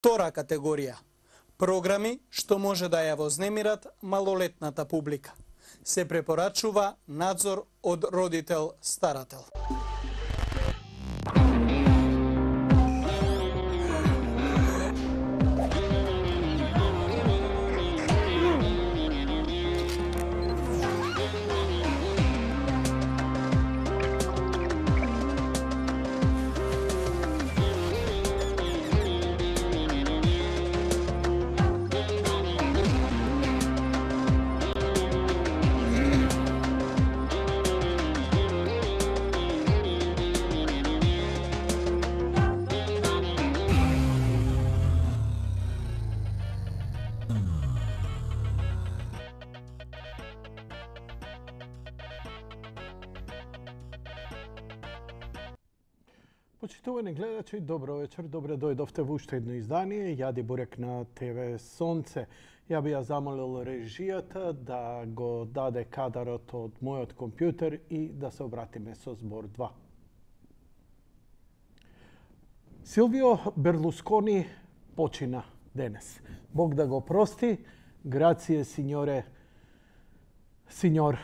Втора категорија – програми што може да ја вознемират малолетната публика. Се препорачува надзор од родител-старател. Почитувани гледачи, добро вечер, добре дојдовте во уште едно издание. Јади Бурек на ТВ Сонце. Ја би ја замолил режијата да го даде кадарот од мојот компјутер и да се обратиме со збор 2. Силвио Берлускони почина денес. Бог да го прости. Грације, синьор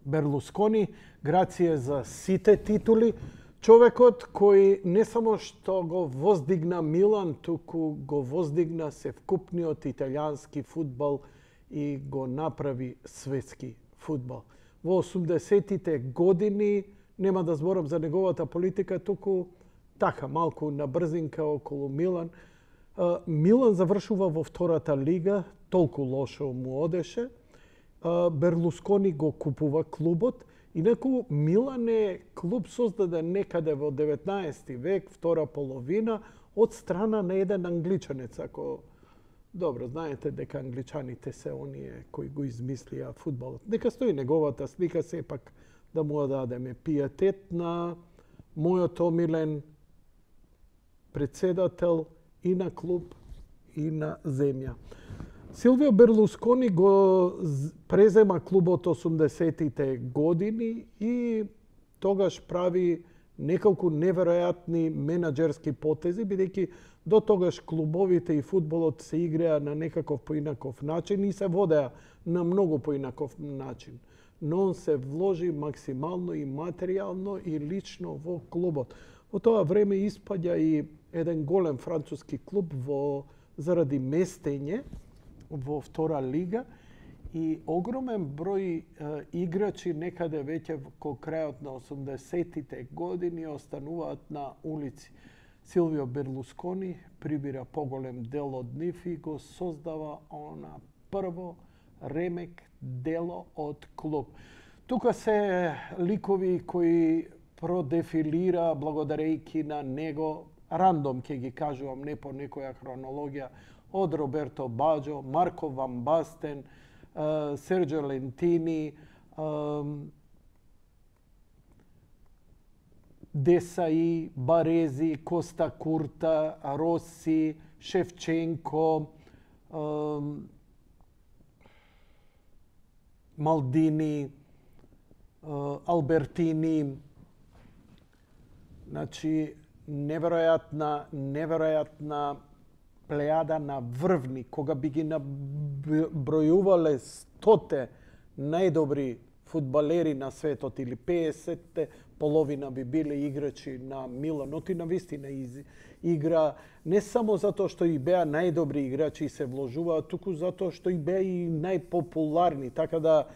Берлускони. Грације за сите титули. Човекот кој не само што го воздигна Милан, туку го воздигна севкупниот италијански фудбал и го направи светски фудбал. Во 80-тите години, нема да зборам за неговата политика, туку така малку на брзинка околу Милан. Милан завршува во втората лига, толку лошо му одеше. Берлускони го купува клубот. Инаку Милан е клуб создаден некаде во 19 век, втора половина, од страна на еден англичанец. Ако добро знаете дека англичаните се оние кои го измислија фудбалот. Нека стои неговата слика, сепак да му дадеме пиетет на мојот омилен председател и на клуб и на земја. Силвио Берлускони го презема клубот 80-тите години и тогаш прави неколку неверојатни менаџерски потези, бидејќи до тогаш клубовите и фудбалот се игреа на некаков поинаков начин и се водеа на многу поинаков начин. Но он се вложи максимално и материјално и лично во клубот. Во тоа време испаѓа и еден голем француски клуб заради местење во втора лига и огромен број играчи некаде веќе во крајот на 80-тите години остануваат на улици. Силвио Берлускони прибира поголем дел од нив и го создава она прво ремек дело од клуб. Тука се ликови кои продефилира благодарејќи на него, рандом ќе ги кажувам, не по некоја хронологија, од Роберто Баџо, Марко Ван Бастен, Серджо Лентини, Десаи, Барези, Коста Курта, Роси, Шевченко, Малдини, Албертини. Значи, неверојатна плејада на врвни, кога би ги набројувале 100 најдобри фудбалери на светот или 50-те, половина би биле играчи на Милан. Оти на вистина игра не само затоа што и беа најдобри играчи и се вложуваа, туку затоа што и беа и најпопуларни, така да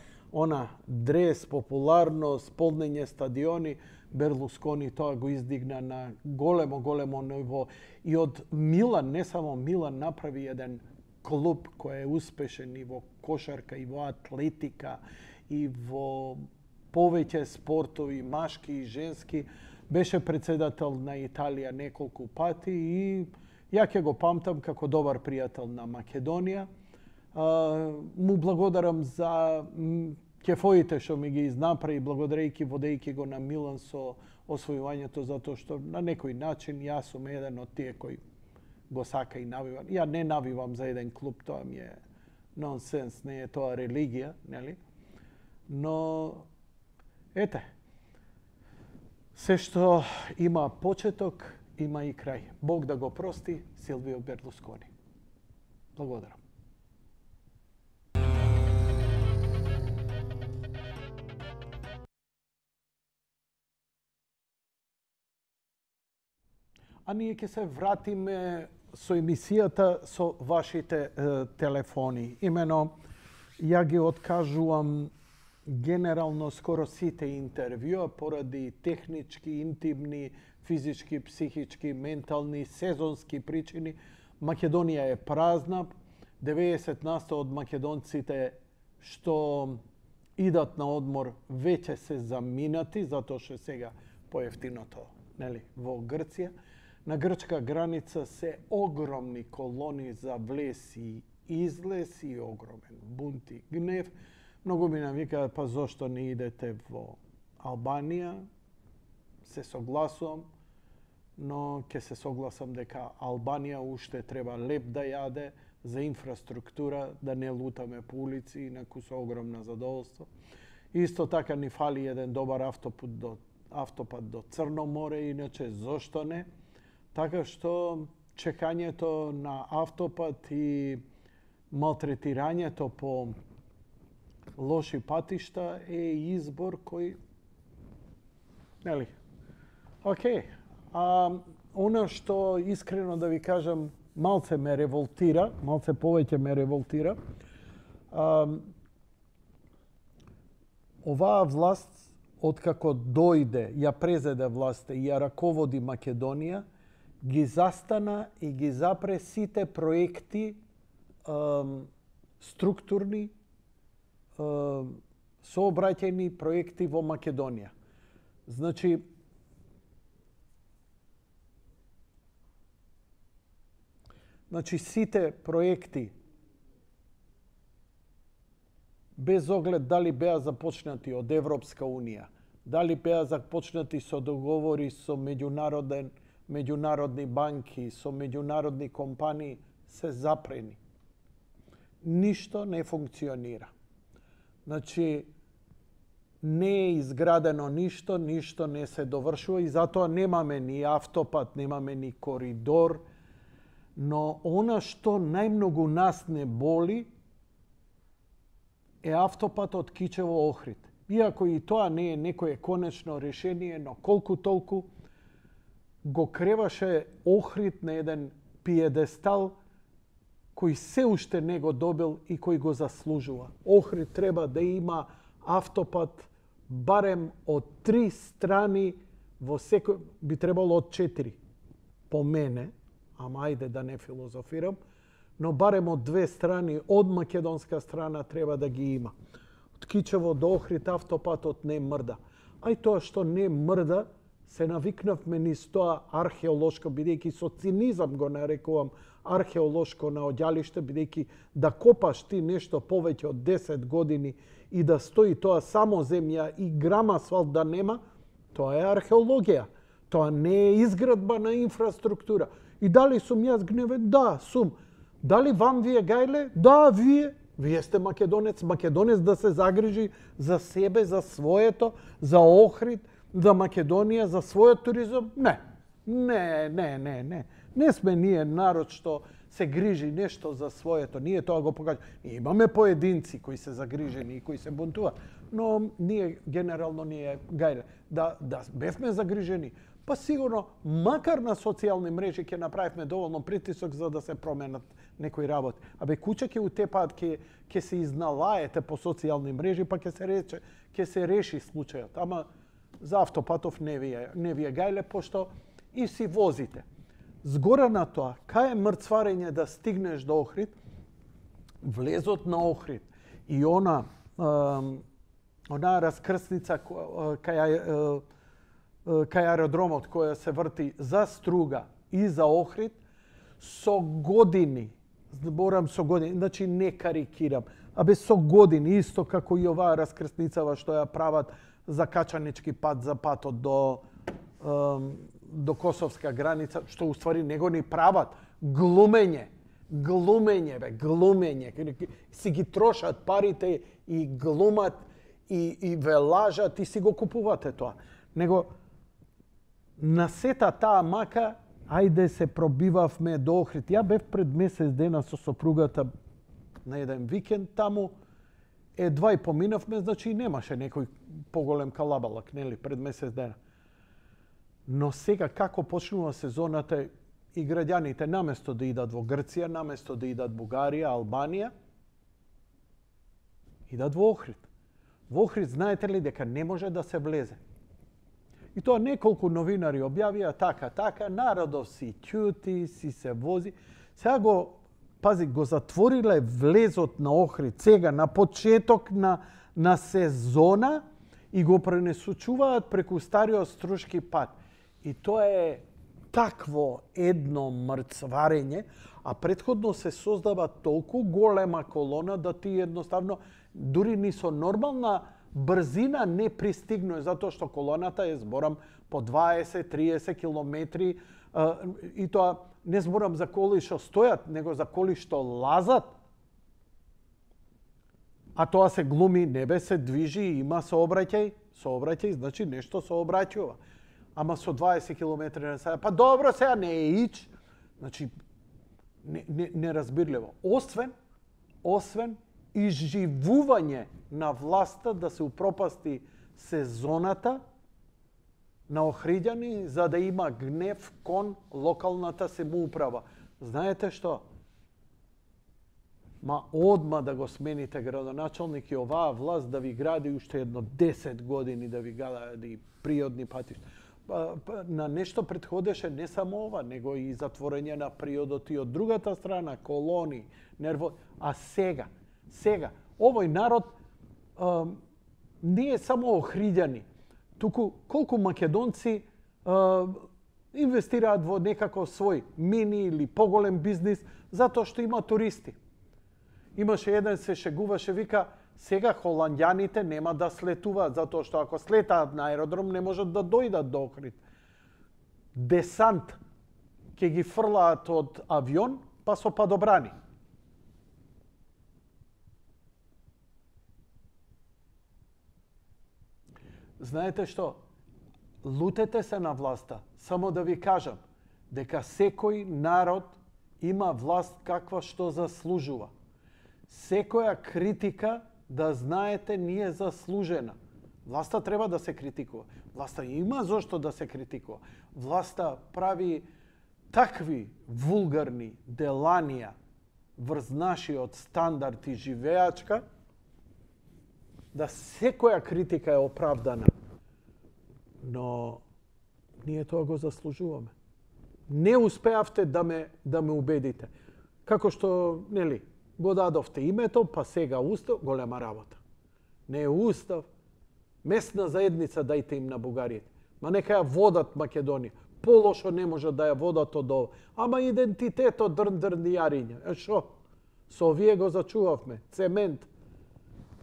дрес, популарност, полнење стадиони, Берлускони тоа го издигна на големо ниво. И од Милан, не само Милан, направи еден клуб кој е успешен и во кошарка, и во атлетика, и во повеќе спортови, машки и женски. Беше председател на Италија неколку пати и ја ќе го памтам како добар пријател на Македонија. Му благодарам за кефоите што ми ги изнаправи, благодарејќи водејќи го на Милан со освојувањето, затоа што на некој начин јас сум еден од тие кои го сака и навива. Ја не навивам за еден клуб, тоа ми е нонсенс, не е тоа религија, нели? Но, ете, се што има почеток, има и крај. Бог да го прости Силвио Берлускони. Благодарам. А ние ќе се вратиме со емисијата со вашите телефони. Имено, ја ги откажувам генерално скоро сите интервјуа поради технички, интимни, физички, психички, ментални, сезонски причини. Македонија е празна. 90% од македонците што идат на одмор веќе се заминати, затоа што сега поевтиното, нели, во Грција. На грчка граница се огромни колони за влез и излез и огромен бунт и гнев. Многу ми навикаат, па зошто не идете во Албанија? Се согласувам, но ќе се согласам дека Албанија уште треба леп да јаде за инфраструктура, да не лутаме по улици, инаку со огромна задоволство. Исто така ни фали еден добар автопат до Црно море, иначе зошто не? Така што чекањето на автопат и малтретирањето по лоши патишта е избор кој, нели? Океј. Она што искрено да ви кажам малце ме револтира, малце повеќе ме револтира. Оваа власт, откако дојде, ја презеде власта и ја раководи Македонија, ги застана и ги запре сите проекти структурни, сообраќајни проекти во Македонија. Значи, сите проекти, без оглед дали беа започнати од Европска Унија, дали беа започнати со договори со меѓународни банки, со меѓународни компании, се запрени. Ништо не функционира. Значи, не е изградено ништо, ништо не се довршува и затоа немаме ни автопат, немаме ни коридор, но она што најмногу нас не боли е автопатот Кичево-Охрид. Иако и тоа не е некое конечно решение, но колку толку го креваше Охрид на еден пиедестал кој се уште не го добил и кој го заслужува. Охрид треба да има автопат барем од 3 страни во секој, би требало од 4 по мене, ама ајде да не филозофирам, но барем од 2 страни, од македонска страна треба да ги има. Од Кичево до Охрид автопатот не мрда. А и тоа што не мрда, се навикнавме низ тоа археолошко, бидејќи со цинизам го нарекувам археолошко наоѓалиште, бидејќи да копаш ти нешто повеќе од 10 години и да стои тоа само земја и грам асфалт да нема, тоа е археологија. Тоа не е изградба на инфраструктура. И дали сум јас гневен? Да, сум. Дали вам ви е гајле? Да, вие. Вие сте македонец. Македонец да се загрижи за себе, за своето, за Охрид, за Македонија, за својот туризам? Не. Не сме ние народ што се грижи нешто за своето. Ние тоа го покажуваме. Имаме поединци кои се загрижени и кои се бунтуваат, но ние генерално ние гајле. Да бевме загрижени, па сигурно макар на социјални мрежи ќе направивме доволно притисок за да се променат некои работи. Абе куче ќе утепаат, ќе се изналаете по социјални мрежи, па ќе се реши случајот. Ама за автопатов не ви е гајле, пошто и си возите. Згора на тоа, кај е мрцварење да стигнеш до Охрид, влезот на Охрид и она раскрсница кај аеродромот која се врти за Струга и за Охрид, со години, зборам со години, значи не карикирам, абе со години, исто како и оваа раскрсницава што ја прават за качанички пат, за патот до косовска граница, што уствари не го ни прават. Глумење, си ги трошат парите и глумат и ве лажат и си го купувате тоа. Него на сета таа мака ајде се пробивавме до Охрид. Ја бев пред месец дена со сопругата на еден викенд таму. Едва и поминавме, значи немаше некој поголем калабалак, нели, пред месец дена. Но сега како почнува сезоната и граѓаните наместо да идат во Грција, наместо да идат Бугарија, Албанија, идат во Охрид. Во Охрид знаете ли дека не може да се влезе? И тоа неколку новинари објавија така, народов си ќути, си се вози. Сега го затвориле влезот на Охрид сега на почеток на сезона и го пренесучуваат преку стариот Струшки пат. И тоа е такво едно мрцварење, а претходно се создава толку голема колона да ти едноставно дури ни со нормална брзина не пристигнува, затоа што колоната е, зборам, по 20-30 километри, и тоа не зборам за коли што стојат, него за коли што лазат. А тоа се глуми, небе се движи, има сообраќај, значи нешто сообраќува. Ама со 20 км на саат, па добро, сега не е ич. Значи, неразбирливо. Освен изживување на власта да се упропасти сезоната на охриѓани за да има гнев кон локалната самоуправа. Знаете што? Одма да го смените градоначалник и оваа власт да ви гради уште едно 10 години, да ви гради приодни патишта. На нешто предходеше не само ова, него и затворење на приодот и од другата страна, колони, А сега, овој народ не е само охриѓани, туку колку македонци инвестираат во некаков свој мини или поголем бизнис затоа што има туристи. Имаше еден се шегуваше, вика, сега холандјаните нема да слетуваат, затоа што ако слетаат на аеродром не можат да дојдат до Охрид. Десант ќе ги фрлаат од авион, па со падобрани. Знаете што? Лутете се на власта. Само да ви кажам дека секој народ има власт каква што заслужува. Секоја критика, да знаете, не е заслужена. Власта треба да се критикува. Власта има зошто да се критикува. Власта прави такви вулгарни деланија врз нашиот стандард и живеачка, да секоја критика е оправдана. Но ние тоа го заслужуваме. Не успеавте да ме убедите. Како што, нели, го дадовте името, па сега устав, голема работа. Не е устав, местна заедница дајте им на бугарите. Ма нека ја водат Македонија. Полошо не може да ја водат од ова. Ама идентитетот дрн-дрн-јариња. Шо? Со овие го зачувавме. Цемент.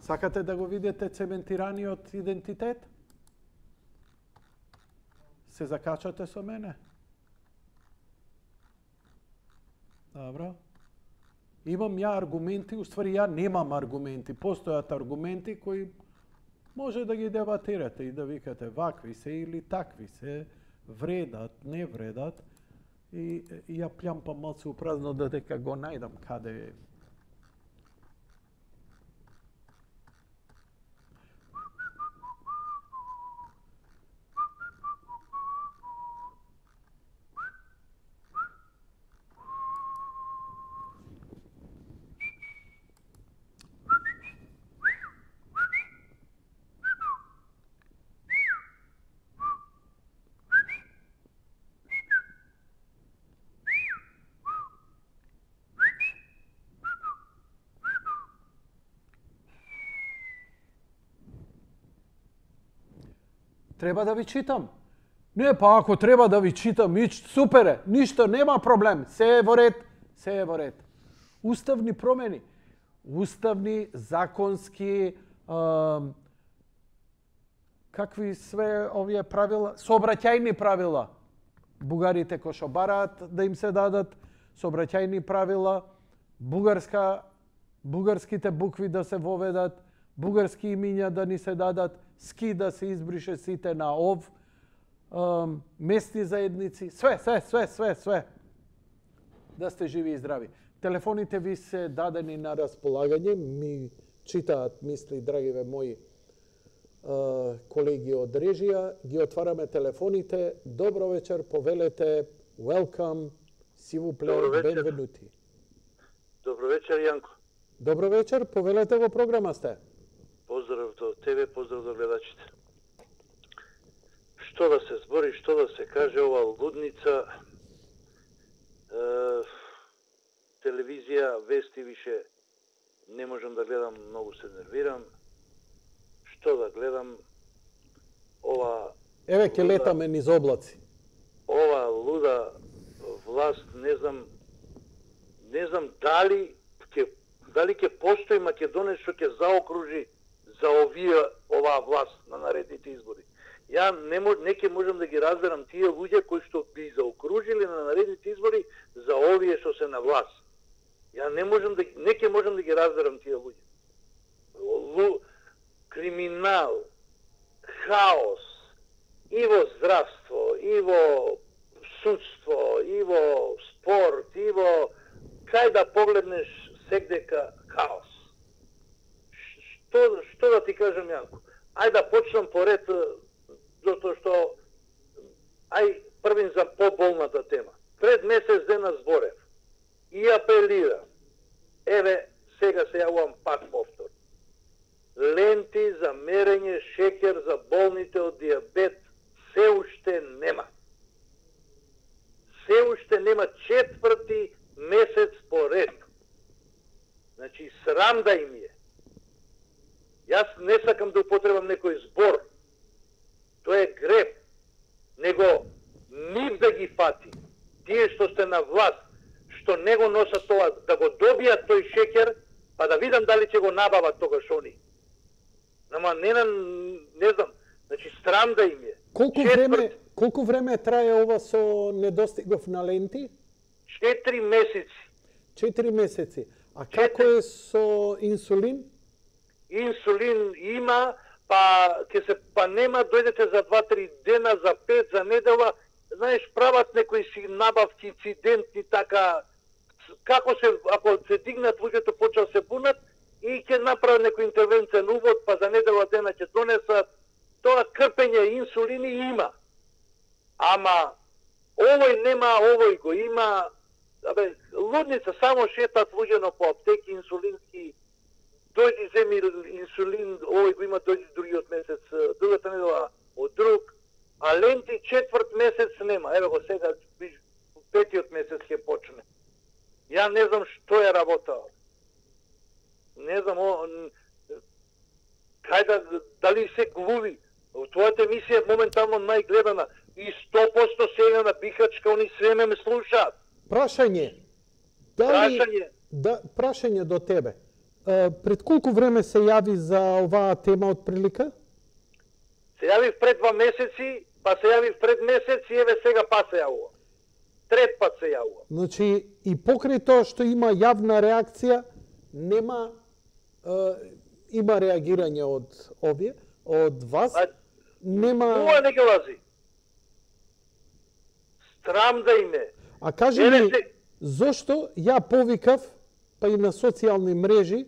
Сакате да го видите цементираниот идентитет? Се закачате со мене? Добро. Имам ја аргументи, уствари ја немам аргументи. Постојат аргументи кои може да ги дебатирате и да викате вакви се или такви се, вредат, не вредат. И ја плямпам малце упразно додека го најдам каде е. Треба да ви читам. Не, па ако треба да ви читам, супер е, ништо, нема проблем, се е во ред. Уставни промени, уставни, законски, какви све овие правила, сообраќајни правила. Бугарите кои што бараат да им се дадат сообраќајни правила, бугарските букви да се воведат, бугарски имиња да ни се дадат, ски да се избрише сите на ов, местни заедници, све. Да сте живи и здрави. Телефоните ви се дадени на располагање. Ми читаат мисли, драгиве мои колеги од режија. Ги отвараме телефоните. Добро вечер, повелете. Welcome, s'il vous plaît, benvenuti. Добро вечер, Јанко. Добро вечер, повелете, во програма сте. Поздрав до тебе, поздрав до гледачите. Што да се збори, што да се каже, ова лудница, телевизија, вести више не можам да гледам, многу се нервирам. Што да гледам, ова... Еве ке летаме низ облаци. Ова луда власт, не знам дали ќе постои Македонија што ќе заокружи за оваа власт на наредните избори. Ја не ќе можам да ги разберам тие луѓе кои што би заокружили на наредните избори за овие што се на власт. Ја не ќе можам да ги разберам тие луѓе. Криминал, хаос, и во здравство, и во судство, и во спорт, и во... Кај да погледнеш сегдека хаос. Што да ти кажам, Јанко? Ај да почнам поред, затоа што... првин за поболната тема. Пред месец дена зборев и апелирам. Еве, сега се јавувам пак повтор. Ленти за мерење шекер за болните од диабет се уште нема. Се уште нема, 4-ти месец поред. Значи, срам да им е. Јас не сакам да употребам некој збор. Тоа е греб. Него нив да ги фати. Тие што сте на власт, што не го носат тоа, да го добијат тој шекер, па да видам дали ќе го набават тогаш они. Ама не знам, значи срам да им е. Колку време трае ова со недостигов на ленти? 4 месеци. 4 месеци. А како е со инсулин? Инсулин има, па нема, дојдете за 2-3 дена, за 5, за недела, знаеш, прават некои си набавки, инцидентни, така, ако се дигнат луѓето, почва се бунат, и ќе направат некој интервенцијен увод, па за недела дена ќе донесат, тоа крпење инсулини има. Ама, овој нема, овој го има, лудница, само шетат луѓено по аптеки, инсулински, дојди земи инсулин, овој го има, дојди другиот месец, другата недела од друг, а ленти 4 месец нема. Еве го сега, 5-тиот месец ќе почне. Ја не знам што е работа. Не знам, дали се глуви. Твојата емисија е моментално најгледана. И 100% сега на Бихачка, они свеме ме слушаат. Прашање. Прашање до тебе. Пред колку време се јави за оваа тема од прилика? Се јавив пред 2 месеци, па се јавив пред месец и еве сега па се јавува. Трет пат се јавува. Значи, и покрај тоа што има јавна реакција, нема има реагирање од овие, од вас, нема... Ова не ги лази. Срам да име. А кажи ми, зошто ја повикав, па и на социјални мрежи,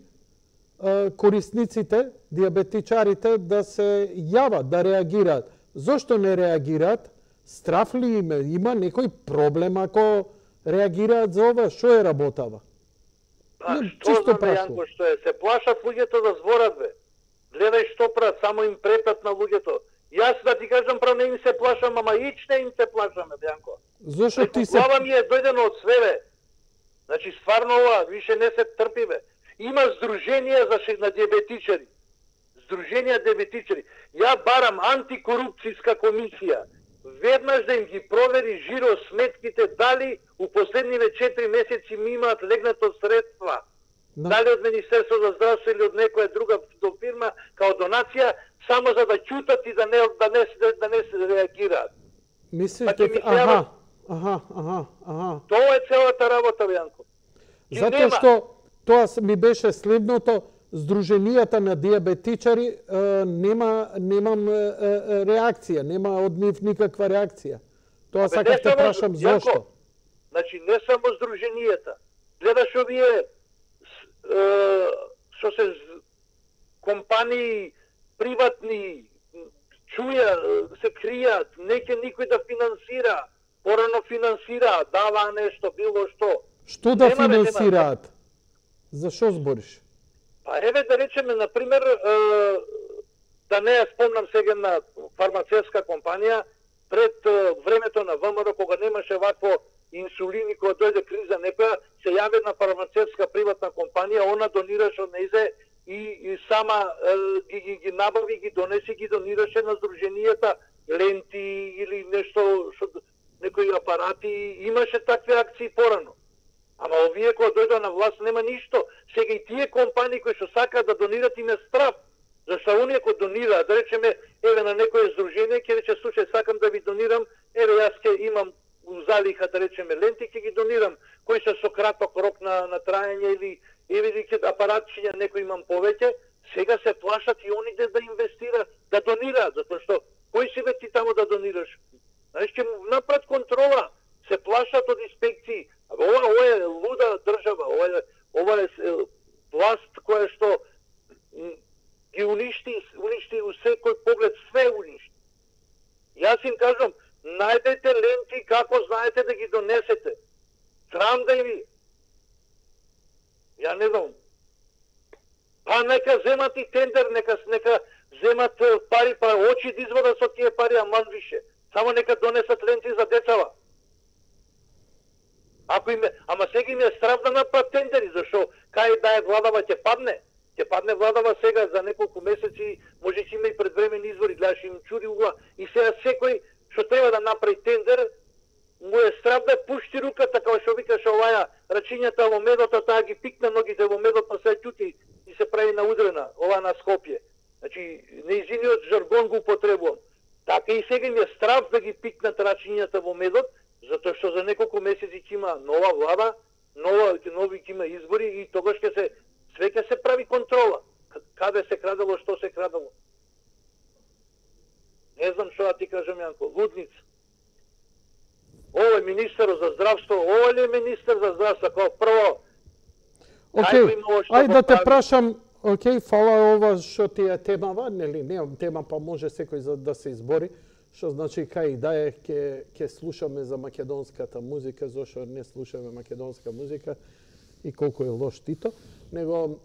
корисниците, диабетичарите да се јават, да реагираат. Зошто не реагираат? Страф ли има некој проблем ако реагираат за ова? Што е работава? Што знам, Јанко, што е? Се плашат луѓето да зборат, бе. Гледај што прават, само им претат на луѓето. Јас да ти кажам прав, не им се плашам, ама ич не им се плашаме, Јанко. Зошто ти се... Глава ми е дојдено од свеве. Значи, стварно ова, више не се трпи, бе. Има здруженија на диабетичари. Здруженија диабетичари. Ја барам антикорупцијска комисија. Веднаш да им ги провери жиро сметките, дали у последниве 4 месеци ми имаат легнато средства. Дали од Министерство за здравство или од некоја друга фирма, као донација, само за да ќутат и да не се реагираат. Мислите, Тоа е целата работа, Јанко. Затоа што тоа ми беше следното, Сдруженијата на диабетичари немам реакција, нема од нив никаква реакција. Тоа сакав те прашам зошто. Значи не само сдруженијата. Гледаш овие што се компании приватни се кријат, неќе никој да финансира, порано финансира, дава нешто, било што. Што да финансираат? За што збориш? Па еве да речеме, например, да не ја спомнам сега на фармацевтска компанија, пред времето на ВМРО, кога немаше вакво инсулини, кога дојде криза некоја, се јави на фармацевтска приватна компанија, она донираше од нејзе и сама ги набави, ги донеси, ги донираше на сдруженијата ленти или нешто, некои апарати, имаше такви акции порано. Ама овие кога дојдоа на власт нема ништо. Сега и тие компании кои што сакаат да донират им е страв. Зашто оние кои донираат, да речеме, еве на некое здружение, ќе рече, слушај, сакам да ви донирам, еве јас ќе имам залиха, да речеме, ленти, ќе ги донирам, кои се со краток рок на трајање или ќе апаратчиња некои имам повеќе, сега се плашат и оние да инвестираат, да донираат, затоа што кој си бе ти тамо да донираш? Знаеш, ќе направат контрола, се плашат од инспекции. Ова е луда држава, ова е власт која што ги уништи у секој поглед, све уништи. Јас им кажам, најдете ленти како знаете да ги донесете. Срам да ви. Ја не знам. Па нека земат и тендер, нека земат пари, па очи да изводат со тие пари, аман више. Само нека донесат ленти за децава. Ама сега им е страв да направат тендери, зашо кај да е владава ќе падне. Ќе падне владава сега за неколку месеци, може ќе има и предвремени избори, гледаш им чури угла. И сега секој што треба да направи тендер, му е страв да пушти руката, како што викаш оваја, рачињата во медото, таа ги пикна ногите во медот, па се ќути и се прави наудрена, ова на Скопје. Значи, неизиниот жаргон го употребувам. Така и сега им е страв да ги пикнат рачињата во медот, затоа што за неколку месеци ќе има нова влада, нови ќе има избори и тогаш све ќе се прави контрола. Каде се крадело, што се крадело. Не знам што да ти кажам, Јанко, лудница. Ово е министер за здравство, ово ли е министер за здравство, како прво? Океј, ајде да те прашам, фала ова што ти е темава, нели, немам тема, па може секој да се избори, што значи кај да е ќе слушаме за македонската музика, зашто не слушаме македонска музика и колку е лош Тито, него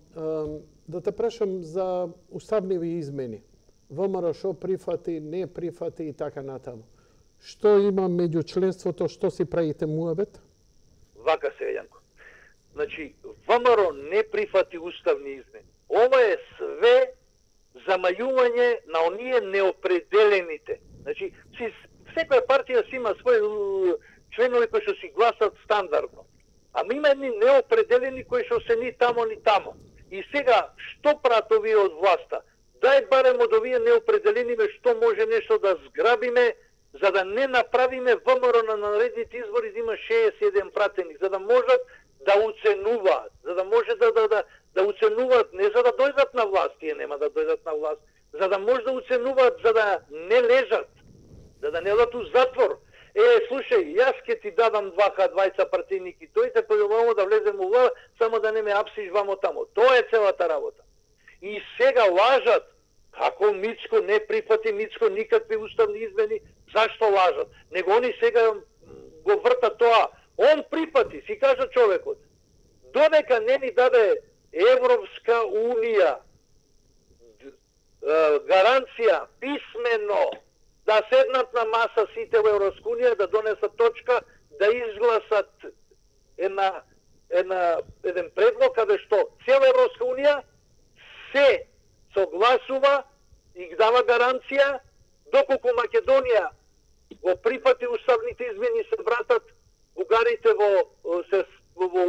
да те прашам за уставниви измени. ВМРО што прифати, не прифати и така натаму. Што има меѓу членството, што си правите муабет? Вака се, Јанко. Значи, ВМРО не прифати уставни измени. Ова е све замајување на оние неопределените. Значи, секоја партија си има своји членови кои што си гласат стандардно. Ама има едни неопределени кои што се ни тамо, ни тамо. И сега, што прават овие од власта? Дај барем од овие неопределениме што може нешто да зграбиме, за да не направиме ВМРО на наредните избори да има 61 пратени, за да можат да уценуваат, за да може да уценуваат, не за да дојдат на власт, тие нема да дојдат на власт, за да може да уценуваат, за да не лежат, за да не одат у затвор. Слушај, јас ќе ти дадам двајца партийники, тој те повелувamo да влезем у влада, само да не ме апсиш вамо тамо. Тоа е целата работа. И сега лажат, како Мицко не прифати, Мицко никакви уставни измени, зашто лажат? Него они сега го вртат тоа. Он прифати, си кажа човекот. Додека не ни даде Европска унија гаранција писмено да седнат на маса сите во Европска унија, да донесат точка, да изгласат еден предлог каде што цела Европска унија се согласува и ги дава гаранција, доколку Македонија го прифати уставните измени, се вратат бугарите во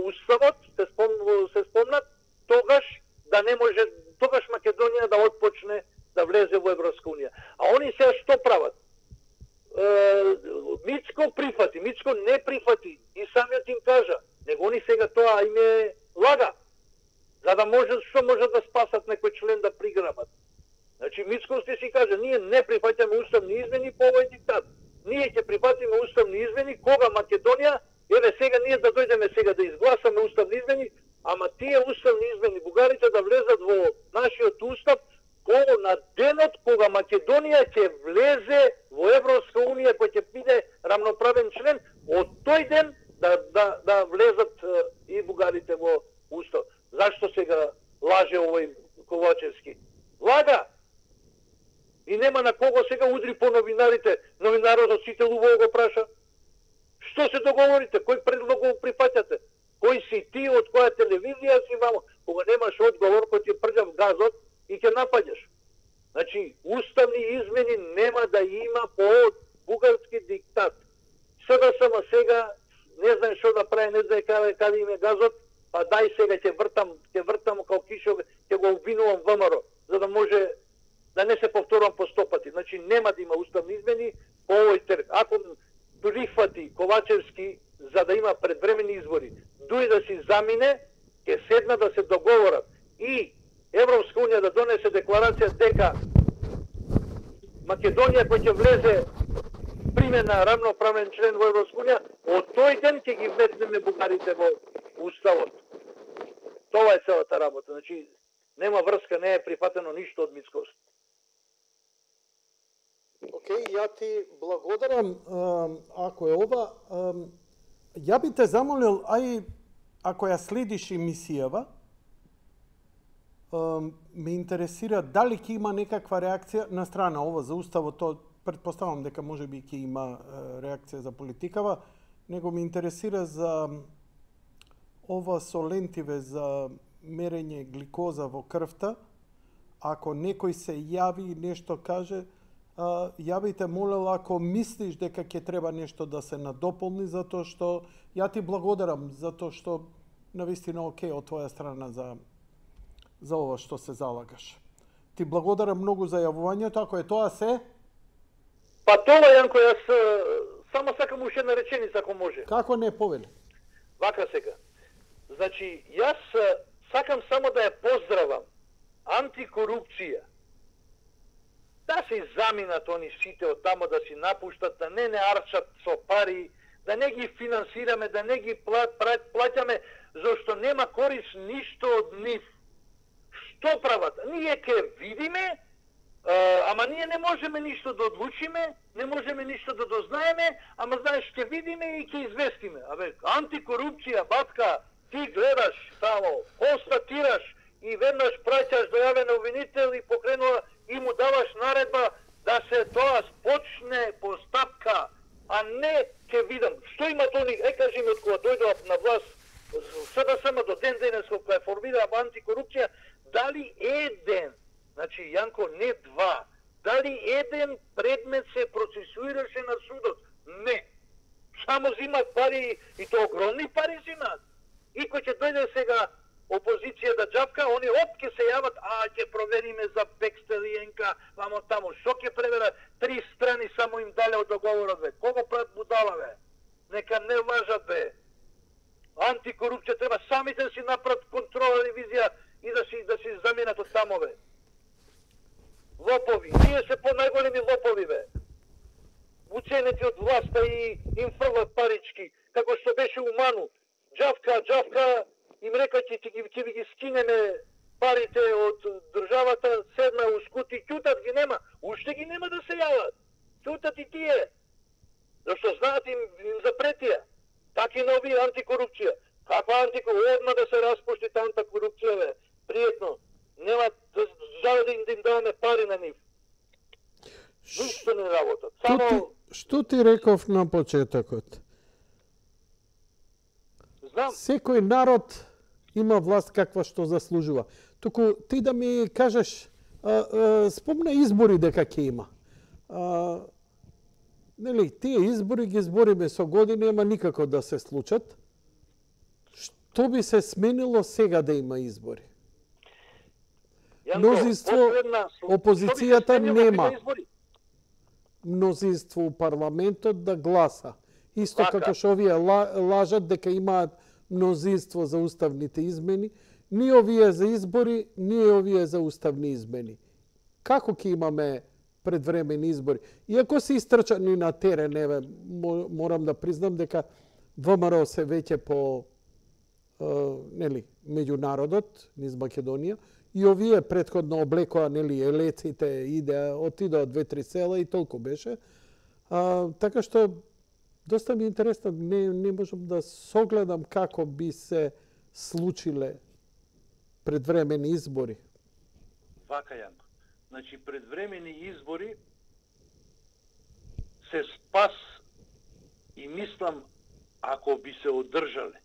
уставот, се спомнат, тогаш да не може, тогаш Македонија да отпочне да влезе во Европска унија. А они сега што прават? Мицко прифати, Мицко не прифати и самиот им кажа, него они сега тоа им е лага. за да може, што може да спасат некој член да приграбат. Значи, Мицковски си каже, ние не прифаќаме уставни измени по овој диктат. Ние ќе прифатиме уставни измени кога Македонија, еве сега ние да дојдеме сега да изгласаме уставни измени, ама тие уставни измени бугарите да влезат во нашиот устав на денот кога Македонија ќе влезе во Европска унија, кој ќе биде рамноправен член, од тој ден да влезат и бугарите во устав. Зашто сега лаже овој Ковачевски? Лага! И нема на кого сега удри по новинарите. Новинарот сите луво го праша. Што се договорите? Кој предлог го прифаќате? Кој си ти, од која телевизија си мамо? Кога немаш одговор, кој ти прđав газот и ќе напаѓаш. Значи, уставни измени нема да има по бугарски диктат. СДСМ сега не знае што да прави, не знае каде им е газот, па дај сега ќе вртам као кишове, ќе го обвинувам ВМРО, за да може да не се повторувам по 100 пати. Значи нема да има уставни измени по овој терен. Ако прифати Ковачевски за да има предвремени избори, дуи да си замине, ќе седна да се договорат и Европска унија да донесе декларација дека Македонија кој ќе влезе примена рамноправен член во Европска унија, од тој ден ќе ги вметнеме бугарите во уставот. Тоа е целата работа. Значи нема врска, не е прифатено ништо од Мицковски. Океј, ја ти благодарам. Ако е ова, ја би те замолил, ако ја следиш емисијава, ме интересира дали ќе има некаква реакција на страна ова за уставот, то предпоставам дека може би ќе има реакција за политикава, него ме интересира за ова со лентиве за мерење гликоза во крвта. Ако некој се јави и нешто каже, ја би те молел ако мислиш дека ќе треба нешто да се надополни, затоа што ја ти благодарам затоа што навистина окей од твоја страна за ова што се залагаш. Ти благодарам многу за јавувањето, ако е тоа се. Па тоа, Јанко, јас само сакам уште една реченица, ако може. Како не, повели? Вака сега. Значи, јас сакам само да ја поздравам антикорупција. Да се заминат они сите од тамо, да си напуштат, да не арчат со пари, да не ги финансираме, да не ги плаќаме, зашто нема корис ништо од нив. Што прават? Ние ќе видиме, ама ние не можеме ништо да одлучиме, не можеме ништо да дознаеме, ама знаеш, ќе видиме и ќе известиме. Абе, антикорупција, батка, ти гледаш само, констатираш и веднаш праќаш до јавен обвинител и покренува и му даваш наредба да се тоа почне постапка, а не ќе видам. Што имат они, кажи ми, од кога дојдоа на власт, СДСМ до ден денес кога е формираа антикорупција, дали еден, значи Јанко, не два, дали еден предмет се процесуираше на судот? Не. Само зимат пари, и то огромни пари зимат. И кој ќе дојде сега опозиција да джапка, они ќе се јават, ќе провериме за Бекстелиенка, вамо таму. Што ќе преверат? 3 страни само им дале од договорот, бе. Кого прават будала, бе? Нека не лажат, бе. Антикорупција треба самите да си направат контрола ревизија и да си заменат од тамо, бе. Лопови. Ние се по-најголеми лопови, бе. Уценети од власта и им фрлат парички, како што беше у Ману. Джавка, им река ќе ги скинеме парите од државата, седна у скути, ќутат ги нема. Уште ги нема да се јават. Ќутат и тие. Зашто знаат им запретија. Така и на овие антикорупција. Каква антикорупција? Одма да се распушти та антикорупција, бе. Пријетно. Нема да им даваме пари на нив. Ништо не работат. Само... Што ти реков на почетокот? Знам. Секој народ има власт каква што заслужува. Туку ти да ми кажеш, спомна избори дека ќе има. Нели, тие избори ги збориме со години, ама никако да се случат. Што би се сменило сега да има избори? Мнозинство, опозицијата нема. Мнозинство у парламентот да гласа. Исто како што овие лажат дека имаат мнозинство за уставните измени, ни овие за избори, ни овие за уставни измени. Како ќе имаме предвремени избори? Иако се истрчани на терен, еве, морам да признам дека ВМРО се веќе по меѓу народот низ Македонија и овие претходно облекоа елеците, отидоа 2-3 села и толку беше. Така што доста ми е интересно, не можам да согледам како би се случиле предвремени избори. Вака, Јанко. Значи, предвремени избори се спас и мислам, ако би се одржале,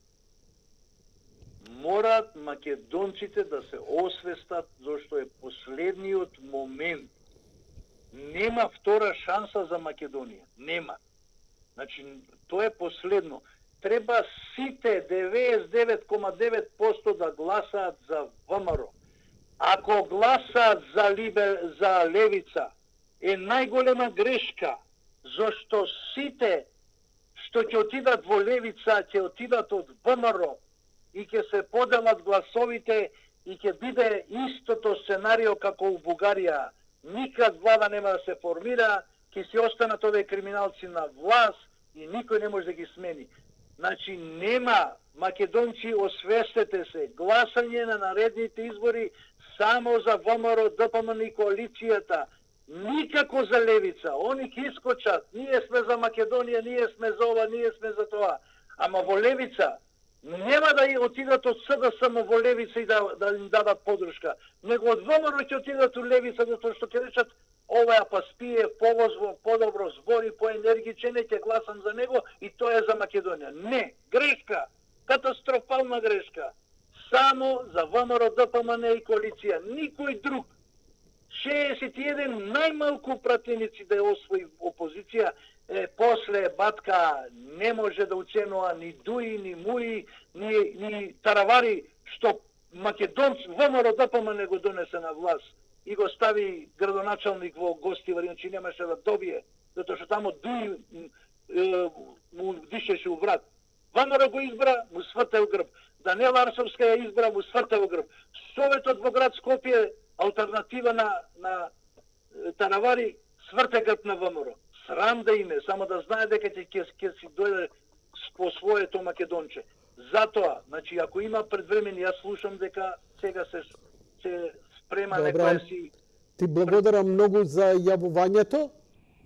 мораат македонците да се освестат зашто е последниот момент. Нема втора шанса за Македонија. Нема. Значи, тоа е последно. Треба сите 99,9% да гласаат за ВМРО. Ако гласаат за левица, е најголема грешка, зашто сите што ќе отидат во левица, ќе отидат од ВМРО и ќе се поделат гласовите и ќе биде истото сценарио како у Бугарија. Никад влада нема да се формира, ќе си останат овие криминалци на власт и никој не може да ги смени. Значи нема, македонци, освестете се, гласање на наредните избори само за ВМРО, ДПМН и коалицијата, никако за левица. Они ќе искочат, ние сме за Македонија, ние сме за ова, ние сме за тоа. Ама во левица нема да отидат од СДСМ во левица и да им дадат подршка, него од ВМРО ќе отидат у левица, затоа што ќе речат ова па спие, повозво, подобро збори, поенергичен, ќе гласам за него и тоа е за Македонија. Не, грешка, катастрофална грешка. Само за ВМРО, ДПМН и коалиција, никој друг. 61 најмалку пратеници да ја освои опозиција, после Батка не може да уценува ни Дуи, ни Муи, ни Таравари, што македонци, ВМРО ДПМН го донесе на власт и го стави градоначалник во Гостивар, иначе немаше да добие, затоа што тамо Дуи му дишеше у врат. ВМРО го избра, му сврте у грб. Даниела Арсовска ја избра, му сврте у грб. Советот во град Скопје, алтернатива на Таравари, сврте грб на ВМРО. Срам да име, само да знае дека ќе си дојде по своето македонче. Затоа, значи, ако има предвремени, јас слушам дека сега се спрема некоја си... Ти благодарам многу за јавувањето.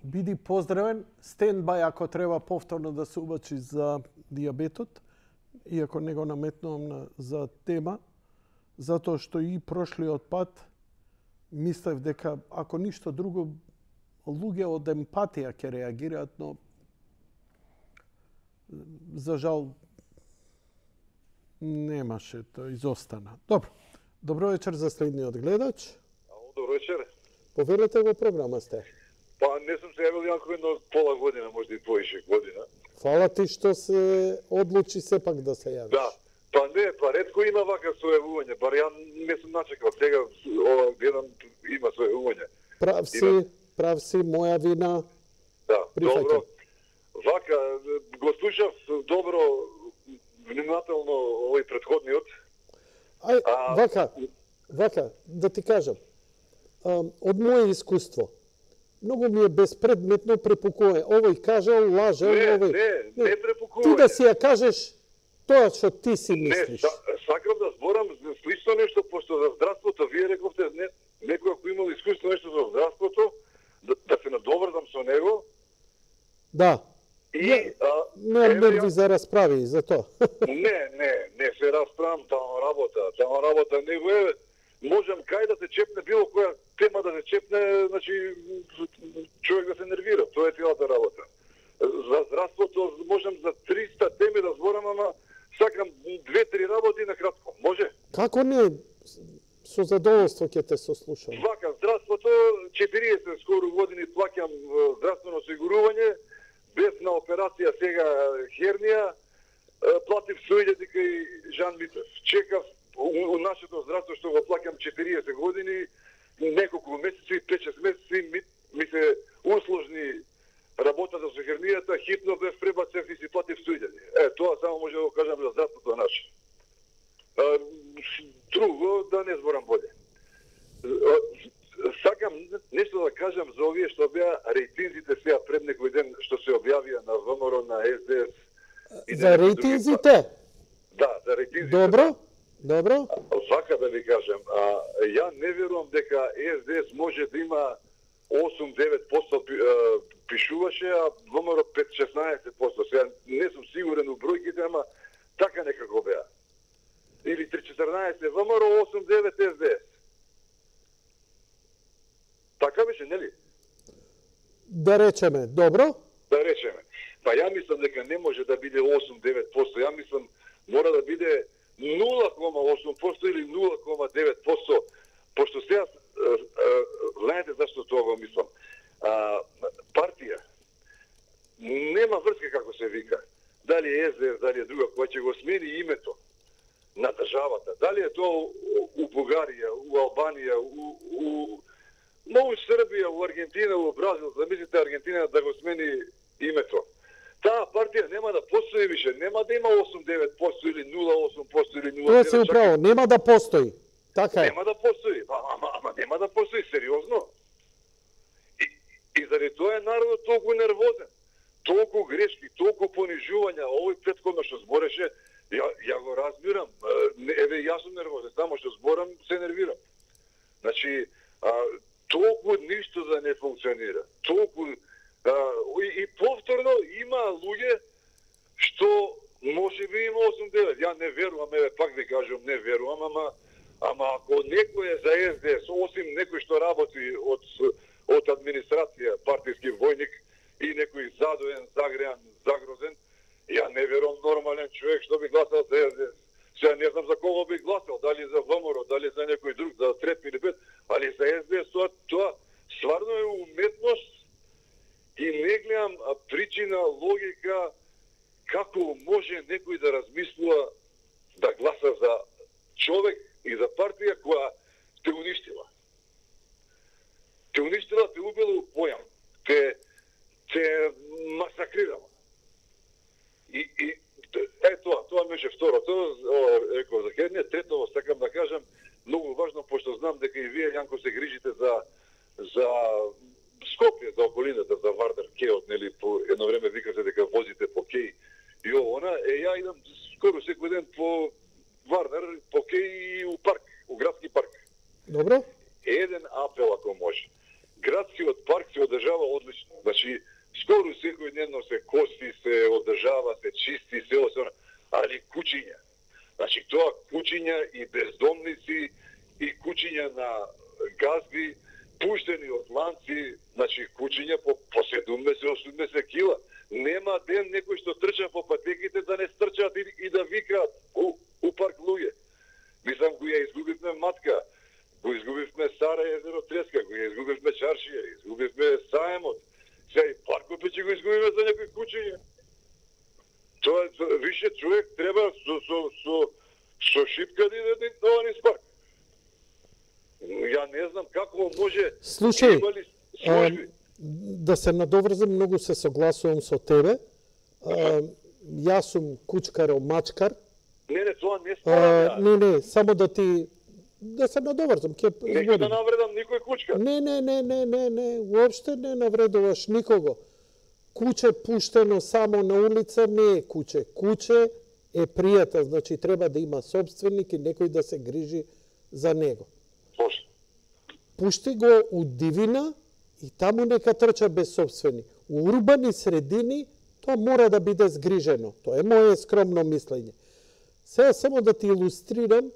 Биди поздравен. Стендбај ако треба повторно да се убачи за дијабетот, иако не го наметнувам за тема, затоа што и прошлиот пат мислев дека ако ништо друго луѓе од емпатија ќе реагираат, но за жал немаше, тоа изостана. Добро. Добро вечер за следниот гледач. Добро вечер. Повелете во програма сте. Па не сум се јавил јако едно пола година, можда и повише година. Фала ти што се одлучи сепак да се јавиш. Да. Па не, ретко има вака сојавување, бар ја не сум начекал. Сега ова гледам има сојавување. Прав си, моја вина. Да, прифаќам. Добро. Вака, го слушав добро, внимателно овој претходниот. Вака, да ти кажам, од моје искуство, многу ми е безпредметно препукување. Овој кажал, лажал, овој... Не препукување. Ти да си ја кажеш тоа што ти си мислиш. Не, сакам да зборам слично нешто, пошто за здравството, вие рековте, некој ако имал искуство нешто за здравството, да се надоврзам со него. Да. Не нерви за расправи за тоа. Не се расправам, таа работа не го е. Можам кај да се чепне било која тема да се чепне, значи човек да се нервира. Тоа е целата работа. За здравството можам за 300 теми да зборам, ама сакам 2-3 работи на кратко. Може? Како не? Со задоволство ќе те сослушам. Вака, здравството, 40 скоро години плаќам здравствено осигурување, без на операција сега хернија, платив сојдите кај Жан Митев. Чекав у нашето здравство што го плаќам 40 години, неколку месеци, 5-6 месеци ми се усложни работата со хернијата, хитно бев пребацев и си платив суѓање. Тоа само може да го кажам за здравството наше. Друго, да не зборам боле. Сакам нешто да кажам за овие што беа рейтинзите сега пред некој ден што се објавија на ВМРО, на СДС. За рейтинзите? Да, за рейтинзите. Добро, добро. Вака да ви кажам, ја не верувам дека СДС може да има 8-9% пишуваше, а ВМРО 5-16%. Сега не сум сигурен у бројките, ама така некако беа. Или 3-14 ВМРО, 8-9 СДС. Така беше, нели? Да речеме, добро? Да речеме. Па ја мислам дека не може да биде 8-9%. Ја мислам мора да биде 0,8% или 0,9%. Пошто сега, знаете зашто тоа го мислам. Партија нема врска како се вика. Дали е СДС, дали е друга, која ќе го смени името на државата. Дали е тоа у Бугарија, у Албанија, у Србија, у Аргентина, у Бразил, замислите Аргентина да го смени името. Таа партија нема да постои више, нема да има 8-9% или 0,8% или 0,9%. Тоа се управо, нема да постои. Така е. Нема да постои, ама нема да постои, сериозно. И заради тоа е народот толку нервозен. Толку грешки, толку понижувања, овој претходно што збореше, ја го разбирам. Еве јас сум нервозен, само што зборам се нервирам. Значи, толку ништо да не функционира. Толку и повторно има луѓе што може би има 8-9. Ја не верувам, еве пак ви кажам, не верувам, ама ако некој е за СДС, осим некој што работи од администрација, партиски војник и некој задоен, загреан, загрозен, ја не верувам нормален човек што би гласал за СДС. Сега не знам за кого би гласал, дали за ВМРО, дали за некој друг, за трет или пет, али за СДС тоа стварно е уметност и не гледам причина, логика, како може некој да размислува да гласа за човек и за партија која те уништила. Те уништила, те убила у појам, те масакрирала. И тоа беше второто, реков за хернијата. Третово сакам да кажам, многу важно, пошто знам дека и вие, Јанко, се грижите за Скопје, за околината, за Вардар, Кеот, нели, по едно време викате дека возите по Кеј и она, ја идам скоро секој ден по Вардар, по Кеј и у парк, у градски парк. Добро? Еден апел, ако може. Градскиот парк се одржава одлично. Значи, скоро секој дневно се кости, се одржава, се чисти, се осона, али кучиња. Значи, тоа кучиња и бездомници, и кучиња на газби, пуштени од ланци, значи кучиња по 70-80 кила. Нема ден некој што трча по патеките да не стрчаат и да викаат у парк луѓе. Мислам, го ја изгубивме Матка, го изгубивме Стара езеро Треска, го ја изгубивме Чаршија, изгубивме Саемот. Сега и паркот ќе го изгубиме за некои кучиња. Тоа више човек треба со шипка да иде тоа низ парк. Ја не знам како може... Слушај, да се надоврзам, многу се согласувам со тебе. Јас сум кучкар-мачкар. Не, тоа не спорам. Не, само да се надоврзам. Нека да навредам никој кучка. Не, уопште не навредуваш никого. Куче пуштено само на улица не е куче. Куче е пријател, значи треба да има собственик и некој да се грижи за него. Пушти го у дивина и таму нека трча без собственик. У урбани средини тоа мора да биде згрижено. Тоа е моје скромно мислење. Сега само да ти илустрирам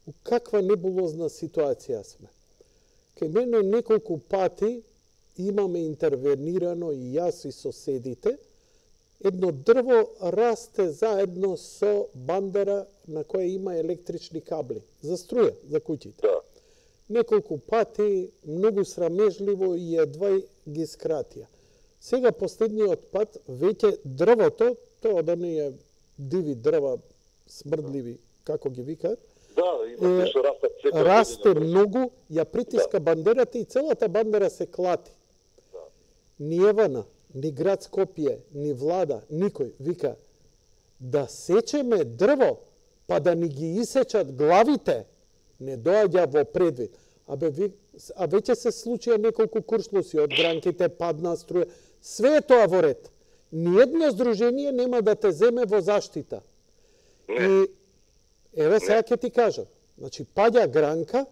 у каква небулозна ситуација сме. Кај мене неколку пати имаме интервенирано и јас и соседите. Едно дрво расте заедно со бандера на која има електрични кабли за струја, за куќите. Да. Неколку пати, многу срамежливо и едва ги скратија. Сега последниот пат, веќе дрвото, тоа да не е диви дрва, смрдливи, како ги викаат, има што расте многу, ја притиска бандерата и целата бандера се клати. Ниевана, ни град Скопје, ни влада, никој, вика, да сечеме дрво, па да ни ги исечат главите, не доаѓа во предвид. А веќе се случија неколку куршлуси, од гранките падна струја. Све е тоа во ред. Ниедно здружение нема да те земе во заштита. И еве сега ќе ти кажам. Значи, паѓа гранка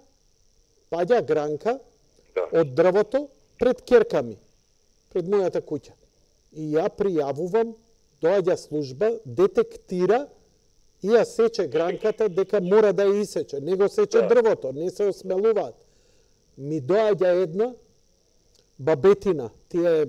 од дрвото пред керками, пред мојата куќа. И ја пријавувам, доаѓа служба, детектира и ја сече гранката дека мора да ја исече. Не го сече дрвото, не се осмелуваат. Ми доаѓа една бабетина, тие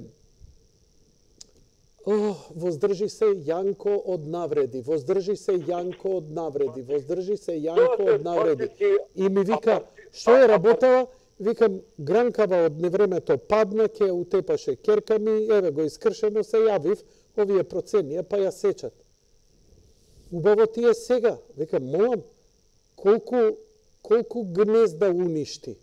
воздржи се Јанко од навреди, воздржи се Јанко од навреди, воздржи се Јанко од навреди. И ми вика, што е работала? Викам, гранкава од невремето падна, ке утепаше керками, еве го искршено, се јавив, овие проценија, па ја сечат. Убаво ти е сега. Викам, молам, колку гнезда уништи.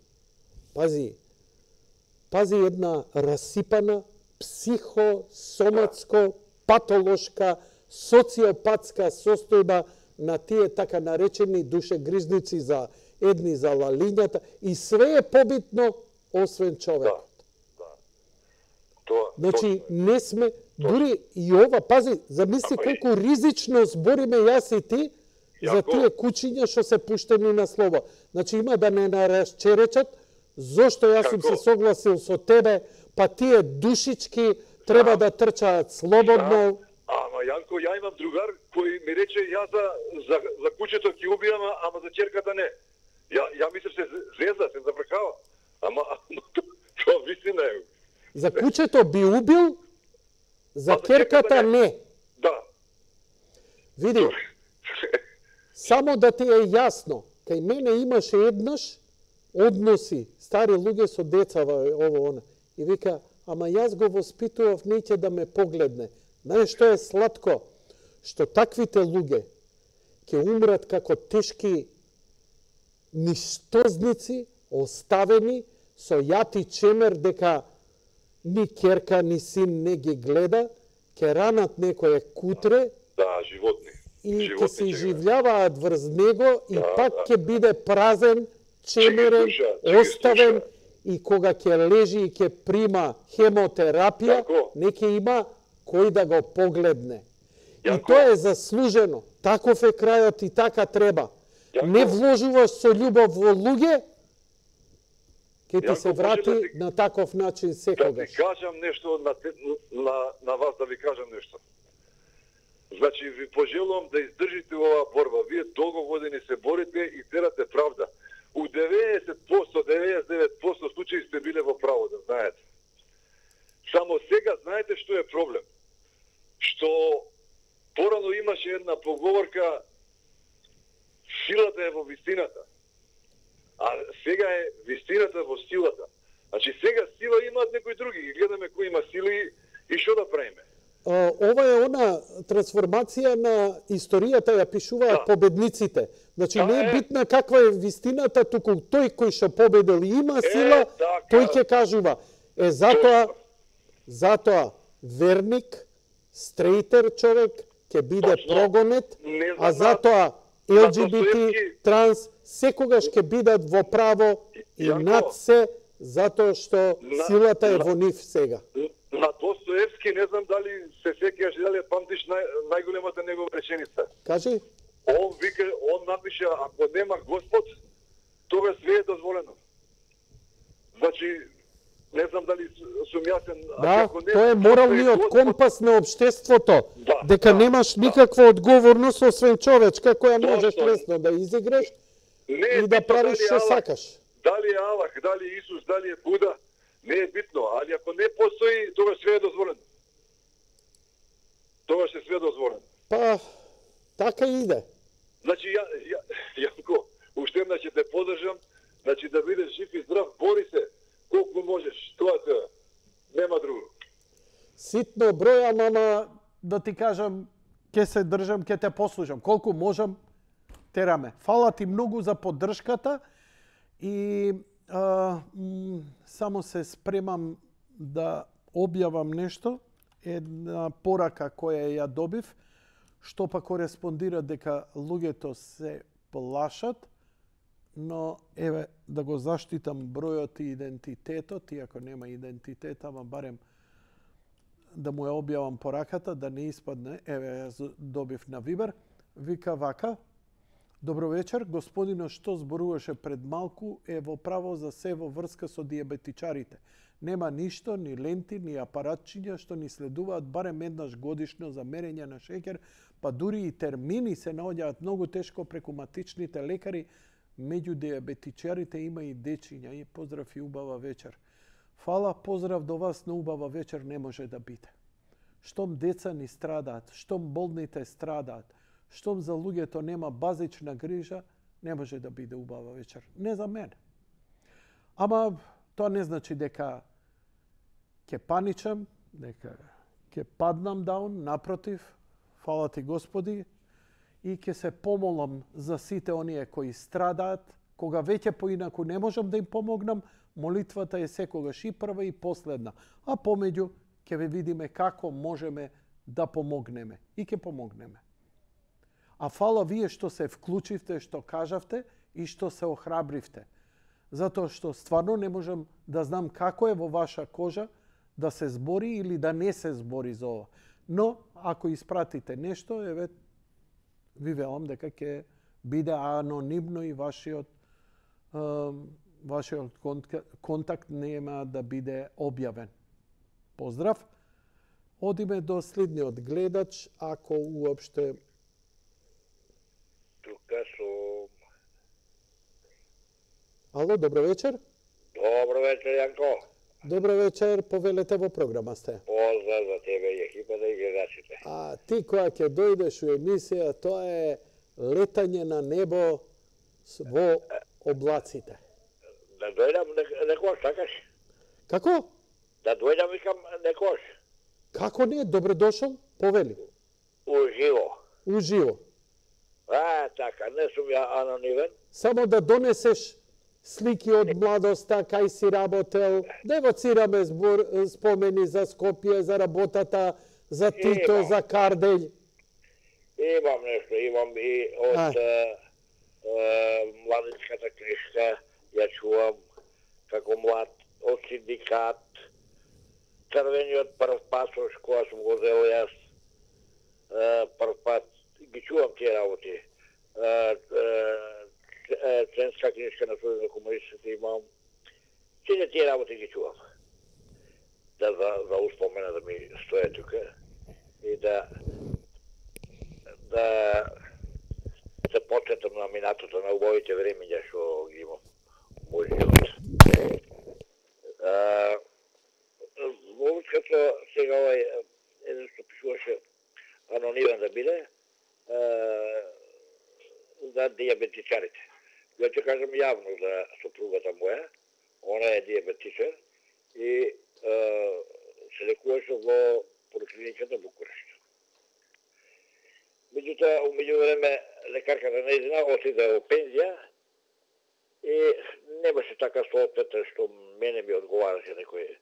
Пази една расипана, психосоматско, патолошка, социопатска состојба на тие така наречени душегризници за едни за лалињата и све е побитно освен човекот. Значи, не сме, дури и ова, пази, замисли колку ризично збориме јас и ти за тие кучиња што се пуштени на слобо. Значи, има да не нарасчеречат, зошто јас сум се согласил со тебе, па тие душички треба да трчаат слободно. Ама Јанко, ја имам другар кој ми рече ја за кучето ќе убијам, ама за черката не. Ја мислам се зеза, се забркава. Ама тоа вистина е. За кучето би убил, за керката не. Да. Види, само да ти е јасно, кај мене имаше еднаш односи, стари луѓе со деца, ово, она. И вика, ама јас го воспитував, неќе да ме погледне. Знаеш што е сладко? Што таквите луѓе ќе умрат како тешки ништозници, оставени со јати чемер дека ни керка, ни син не ги гледа, ќе ранат некое кутре. Да, животни. И ќе се изживljаваат врз него и пак ќе биде празен, чемерен, оставен и кога ќе лежи и ќе прима хемотерапија, не ќе има кој да го погледне. И тоа е заслужено. Таков е крајот и така треба. Не вложуваш со љубов во луѓе, ќе ти се врати на таков начин секогаш. Да ви кажам нешто на вас, да ви кажам нешто. Значи, ви пожелувам да издржите оваа борба. Вие долго години се борите и терате правда. У 90%, 99% случаи сте биле во право, да знаете. Само сега знаете што е проблем. Што порано имаше една поговорка силата е во вистината. А сега е вистината во силата. Значи сега сила имаат некои други. И гледаме кој има сили и што да правиме. Ова е она трансформација на историјата ја пишуваат победниците. Значи не е битна каква е вистината, туку тој кој што победил и има сила, тој ќе кажува. Затоа верник, стрейтер човек ќе биде прогонет, а затоа ЛГБТ, транс, секогаш ќе бидат во право и над се, затоа што силата е во нив сега. На Достоевски, не знам дали се сеќаш и дали памтиш најголемата негова реченица. Кажи? Он напише, ако нема Господ, тога све е дозволено. Значи, не знам дали сум јасен. Да, тоа е моралниот компас на општеството. Дека немаш никаква одговорност освен човечка која можеш лесно да изиграш и да правиш што сакаш. Дали е Аллах, дали е Исус, дали е Буда, не е битно, али ако не постои, тогаш све е дозволено. Тогаш е све дозволено. Па, така иде. Значи, Јанко, уште една ќе те поддржам, значи да бидеш жив и здрав, бори се, колку можеш, тоа нема друго. Ситно броја, мама, да ти кажам, ќе се држам, ќе те послушам. Колку можам, тераме. Фала ти многу за поддршката и само се спремам да објавам нешто. една порака која ја добив, што па кореспондира дека луѓето се плашат, но еве да го заштитам бројот и идентитетот, иако нема идентитет, ама барем да му ја објавам пораката, да не испадне, еве ја добив на Вибер, вика вака: Добро вечер, господино што зборуваше пред малку е во право за се во врска со диабетичарите. Нема ништо, ни ленти, ни апаратчиња што ни следуваат барем еднаш годишно за мерење на шеќер, па дури и термини се наоѓаат многу тешко преку матичните лекари. Меѓу диабетичарите има и дечиња. И поздрав и убава вечер. Фала, поздрав до вас, но убава вечер не може да биде. Штом деца ни страдаат, штом болните страдаат, штом за луѓето нема базична грижа, не може да биде убава вечер. Не за мене. Ама тоа не значи дека ќе паничам, дека ќе паднам даун, напротив, фала ти Господи, и ќе се помолам за сите оние кои страдаат, кога веќе поинаку не можам да им помогнам, молитвата е секогаш и прва и последна, а помеѓу ќе ве видиме како можеме да помогнеме и ќе помогнеме. А фала вие што се вклучивте, што кажавте и што се охрабривте. Затоа што стварно не можам да знам како е во ваша кожа да се збори или да не се збори за ова. Но, ако испратите нешто, еве, ви велам дека ќе биде анонимно и вашиот контакт нема да биде објавен. Поздрав! Одиме до следниот гледач, ако уопште... Тука сум. Ало, добро вечер. Добро вечер, Јанко. Добро вечер, повелете во програма сте. Поздрав за тебе и екипата и гледачите. А ти која ќе дојдеш у емисија, тоа е летање на небо во облаците. Да дојдам некош, сакаш? Како? Да дојдам, викам, некош. Како не? Добре дошол, повели. Уживо. Уживо. Така, не сум ја анонимен. Само да донесеш слики од младоста, кај си работел, да евоцираме спомени за Скопје, за работата, за Тито, Имам. за Карделј. Имам нешто, имам и од младичката книжка, ја чувам како млад, од синдикат, црвениот прв пасош, која сум го зел јас, прв пат, ги чувам тие работи. Членска книжка на Сојуз на комунистите имам. Сите тие работи ги чувам. Да за успомена да ми стоја тука и да се почетам на минатото на убавите времења што ги имам мој живот. Вовчкото сега еден што пишуваше анонимен да биде, за диабетичарите. Ја ќе кажам јавно за сопругата моја, она е диабетичар и се лекуваше во поликлиниката Букурешт. Меѓутоа, умеѓу време, лекарката нејзина отиде во пензија и немаше така соодветна што мене ми одговараше некој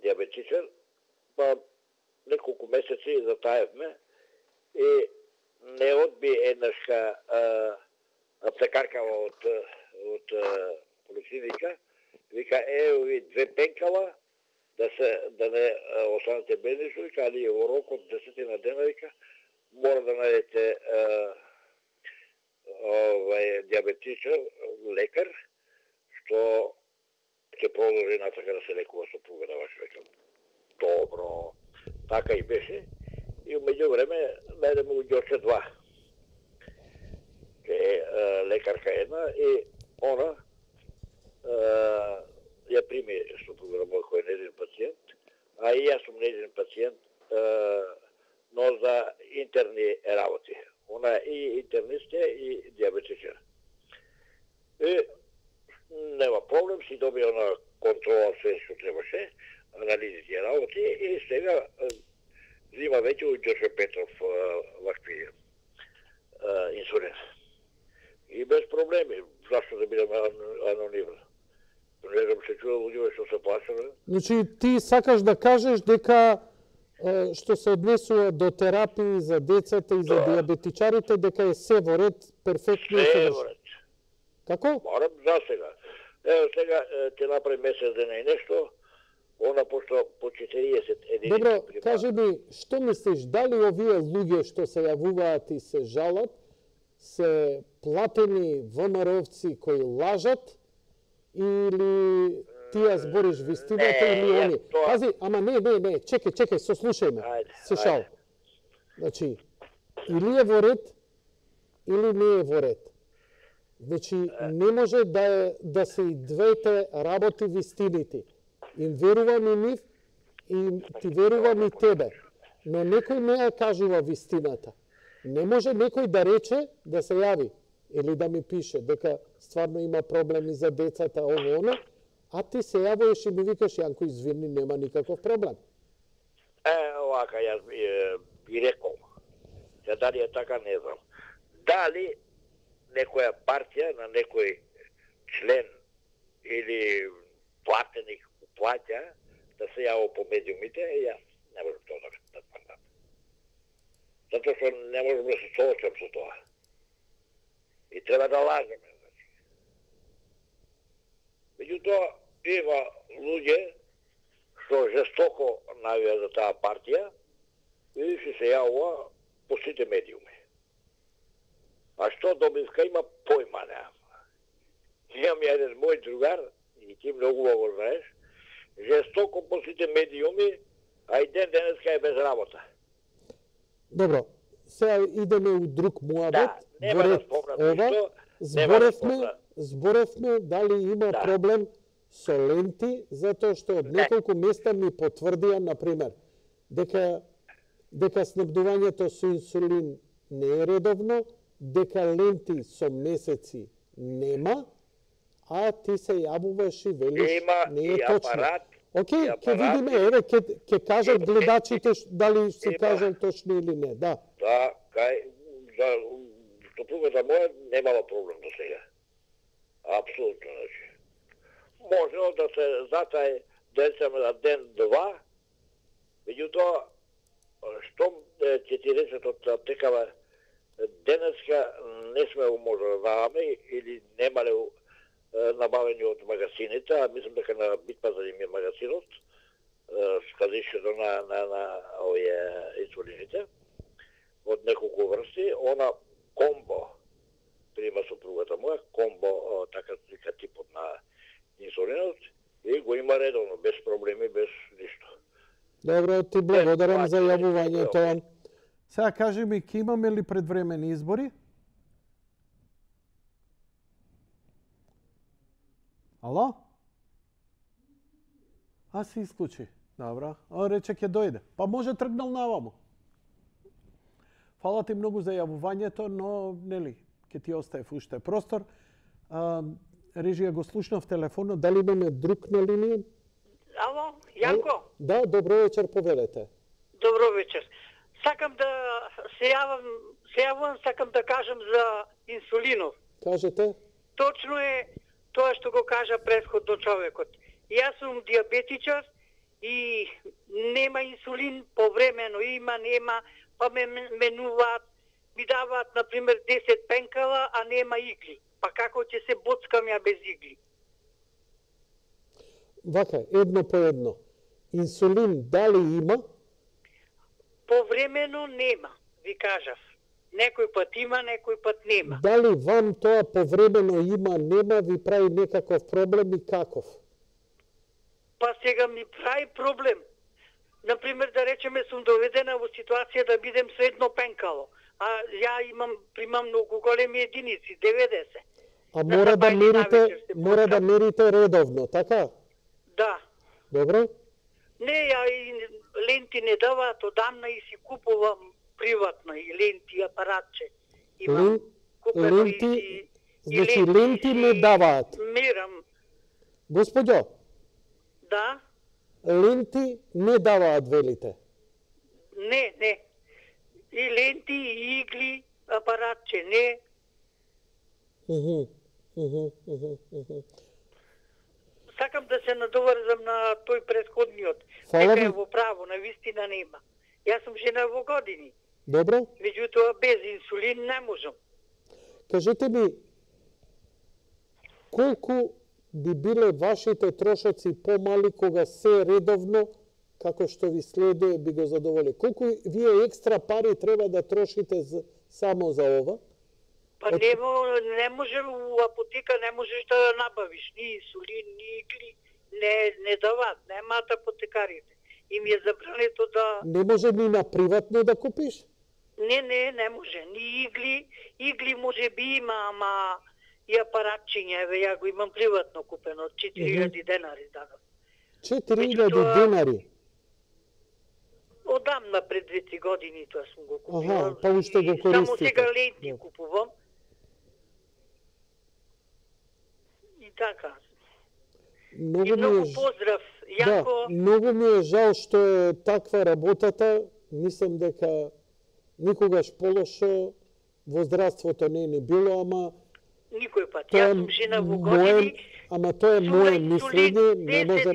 диабетичар, па неколку месеци затаевме и не одби еднашка аптекарка од поликлиника, вика, ови две пенкала, да не останете без ништо, вика, али во рок од 10 дена, вика, мора да најдете диабетичар, лекар, што ќе продолжи натака да се лекува сопруга на ваш, века. Добро, така и беше. И меѓу време најдеме у Ѓорче 2. Лекарка една и она ја прими сопруга мој кој е нејзин пациент, а и јас сум нејзин пациент, но за интерни работи. Она е и интернистка и диабетичар. И нема проблем, си доби она контрола све што требаше, анализите и работи и сега взима веќе од Ѓорче Петров вакви инсулин. И без проблеми. Зашто да бидеме анонимни? Не знам, се чува луѓе што се плашаме. Значи, ти сакаш да кажеш дека што се однесува до терапии за децата и за диабетичарите, дека е се во ред, перфектно и Се совршено. во ред. Како? Морам за сега. Ево сега ќе направи месец дена и нешто, она пошто по 40 единици. Добро, кажи ми, што мислиш, дали овие луѓе што се јавуваат и се жалат, се платени ВМРО-вци кои лажат, или ти ја збориш вистината или Не, они? тоа- Пази, ама не, чекај, сослушај ме. Ајде, Се шал. ајде. Значи, или е во ред, или не е во ред. Значи, не може да се и двете работи вистините. Им верувам и нив, и ти верувам и тебе. Но некој не ја кажува вистината. Не може некој да рече, да се јави, или да ми пише, дека стварно има проблеми за децата, ово, оно, а ти се јавуваш и ми викаш, Јанко, извини, нема никаков проблем. Овака, јас би рекол. Се дали е така, не знам. Дали некоја партија на некој член или платеник плаќа да се јава по медиумите, јас не можам тоа да тврдам. Затоа што не можам да се соочам со тоа. И треба да лажеме. Меѓутоа, има луѓе што жестоко навија за таа партија и се јавува по сите медиуми. А што Добивка има, појма неам. Имам еден мој другар, и ти многу го знаеш, жестоко по сите медиуми, а и ден денеска е без работа. Добро, сега идеме у друг муабет. Да, нема во да ред спомнам ова. ништо, нема да спомнам. Зборевме дали има Да. проблем со ленти, затоа што од неколку места ми потврдија, например, дека снабдувањето со инсулин не е редовно, дека ленти со месеци нема, а ти се јавуваш и велиш Има не е и точно. апарат, Океј, и ќе апарат. видиме, еве, ќе кажат гледачите дали се Има. кажал точно или не, да. Да, за сопругата моја немала проблем до сега. Апсолутно, значи. Можело да се затај децаме на ден-два, меѓутоа, штом ќе ти речат од аптекава, денеска не сме го може да даваме или немале набавени од магазините, а мислам дека на Битпазар им е магазинот, складишето на овие инсулините, од неколку врсти, она комбо, прима сопругата моја, комбо, така типот на инсулинот, и го има редовно, без проблеми, без ништо. Добро, ти благодарам за јавувањето. Сега кажи ми, ќе имаме ли предвремени избори? Ало? А се исклучи. Добро. Рече ќе дојде. Па може тргнал наваму. Фала ти многу за јавувањето, но нели, ќе ти остави уште простор. Режија го слушнав телефонот, дали имаме друг на линија? Ало, Јанко? Да, добро вечер, повелете. Добро вечер. Сакам да се јавам, сакам да кажам за инсулинов. Кажете? Точно е тоа што го кажа претходно човекот. Јас сум диабетичар и нема инсулин повремено, има, нема, па ме менуваат, ми даваат, например, 10 пенкала, а нема игли. Па како ќе се боцкам ја без игли? Вака, едно по едно. Инсулин дали има? Повремено нема, ви кажав. Некој пат има, некој пат нема. Дали вам тоа повремено има, нема, ви прави некаков проблем и каков? Па сега ми прави проблем. Например, да речеме, сум доведена во ситуација да бидем средно пенкало. А ја примам многу големи единици, 90. А мора да мерите редовно, така? Да. Добро? Не, ја и ленти не даваат одамна и си купувам приватно и ленти, апаратче. Имам купено ленти, значи ленти не даваат. Мерам. Господјо, Да? ленти не даваат, велите? Не. И ленти, и игли, апаратче, не. сакам да се надоврзам на тој претходниот. Фала Дека ви. е во право, на вистина нема. Јас сум жена во години. Добро? Меѓутоа без инсулин не можам. Кажете ми, колку би биле вашите трошоци помали кога се редовно, како што ви следува, би го задоволи? Колку вие екстра пари треба да трошите само за ова? Па не може у апотека не можеш да набавиш ни инсулин, ни игли, не дават, немаат апотекарите. Им е забрането да... Не може ни на приватно да купиш? Не може. Ни игли може би има, ама и апаратчиња, еве ја го имам приватно купено, 4000 денари дадам. 4000 денари? Одамна пред 2 години тоа сум го купила. Аха, па уште го користите. Само сега ленти купувам. И така. Многу И многу поздрав. Јако... Да, многу ми е жал што е таква работата. Мислам дека никогаш полошо во здравството не ни било, ама Никој пат. Јас сум жена во години. Ама тоа е мое мислење, не може...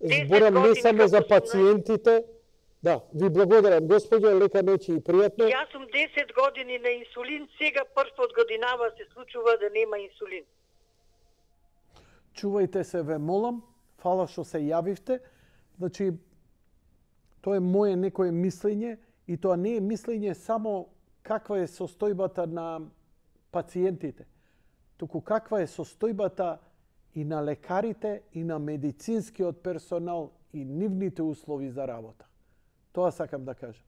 Зборам не години само за како сум пациентите. Да, ви благодарам, господја, лека ноќ и пријатно. Јас сум 10 години на инсулин, сега прв од годинава се случува да нема инсулин. Чувајте се, ве молам. Фала што се јавивте. Значи, тоа е мое некое мислење и тоа не е мислење само каква е состојбата на пациентите, туку каква е состојбата и на лекарите и на медицинскиот персонал и нивните услови за работа. Тоа сакам да кажам.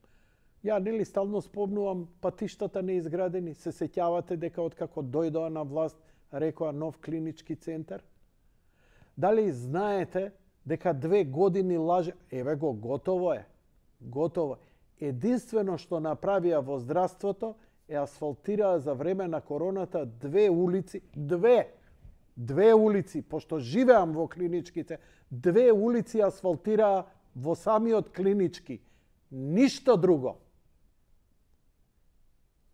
Ја нели стално спомнувам патиштата неизградени, се сеќавате дека откако дојдоа на власт рекоа нов клинички центар? Дали знаете дека 2 години лаже... Еве го, готово е. Готово е. Единствено што направија во здравството е асфалтираа за време на короната 2 улици. Две улици, пошто живеам во клиничките, 2 улици асфалтираа во самиот клинички. Ништо друго.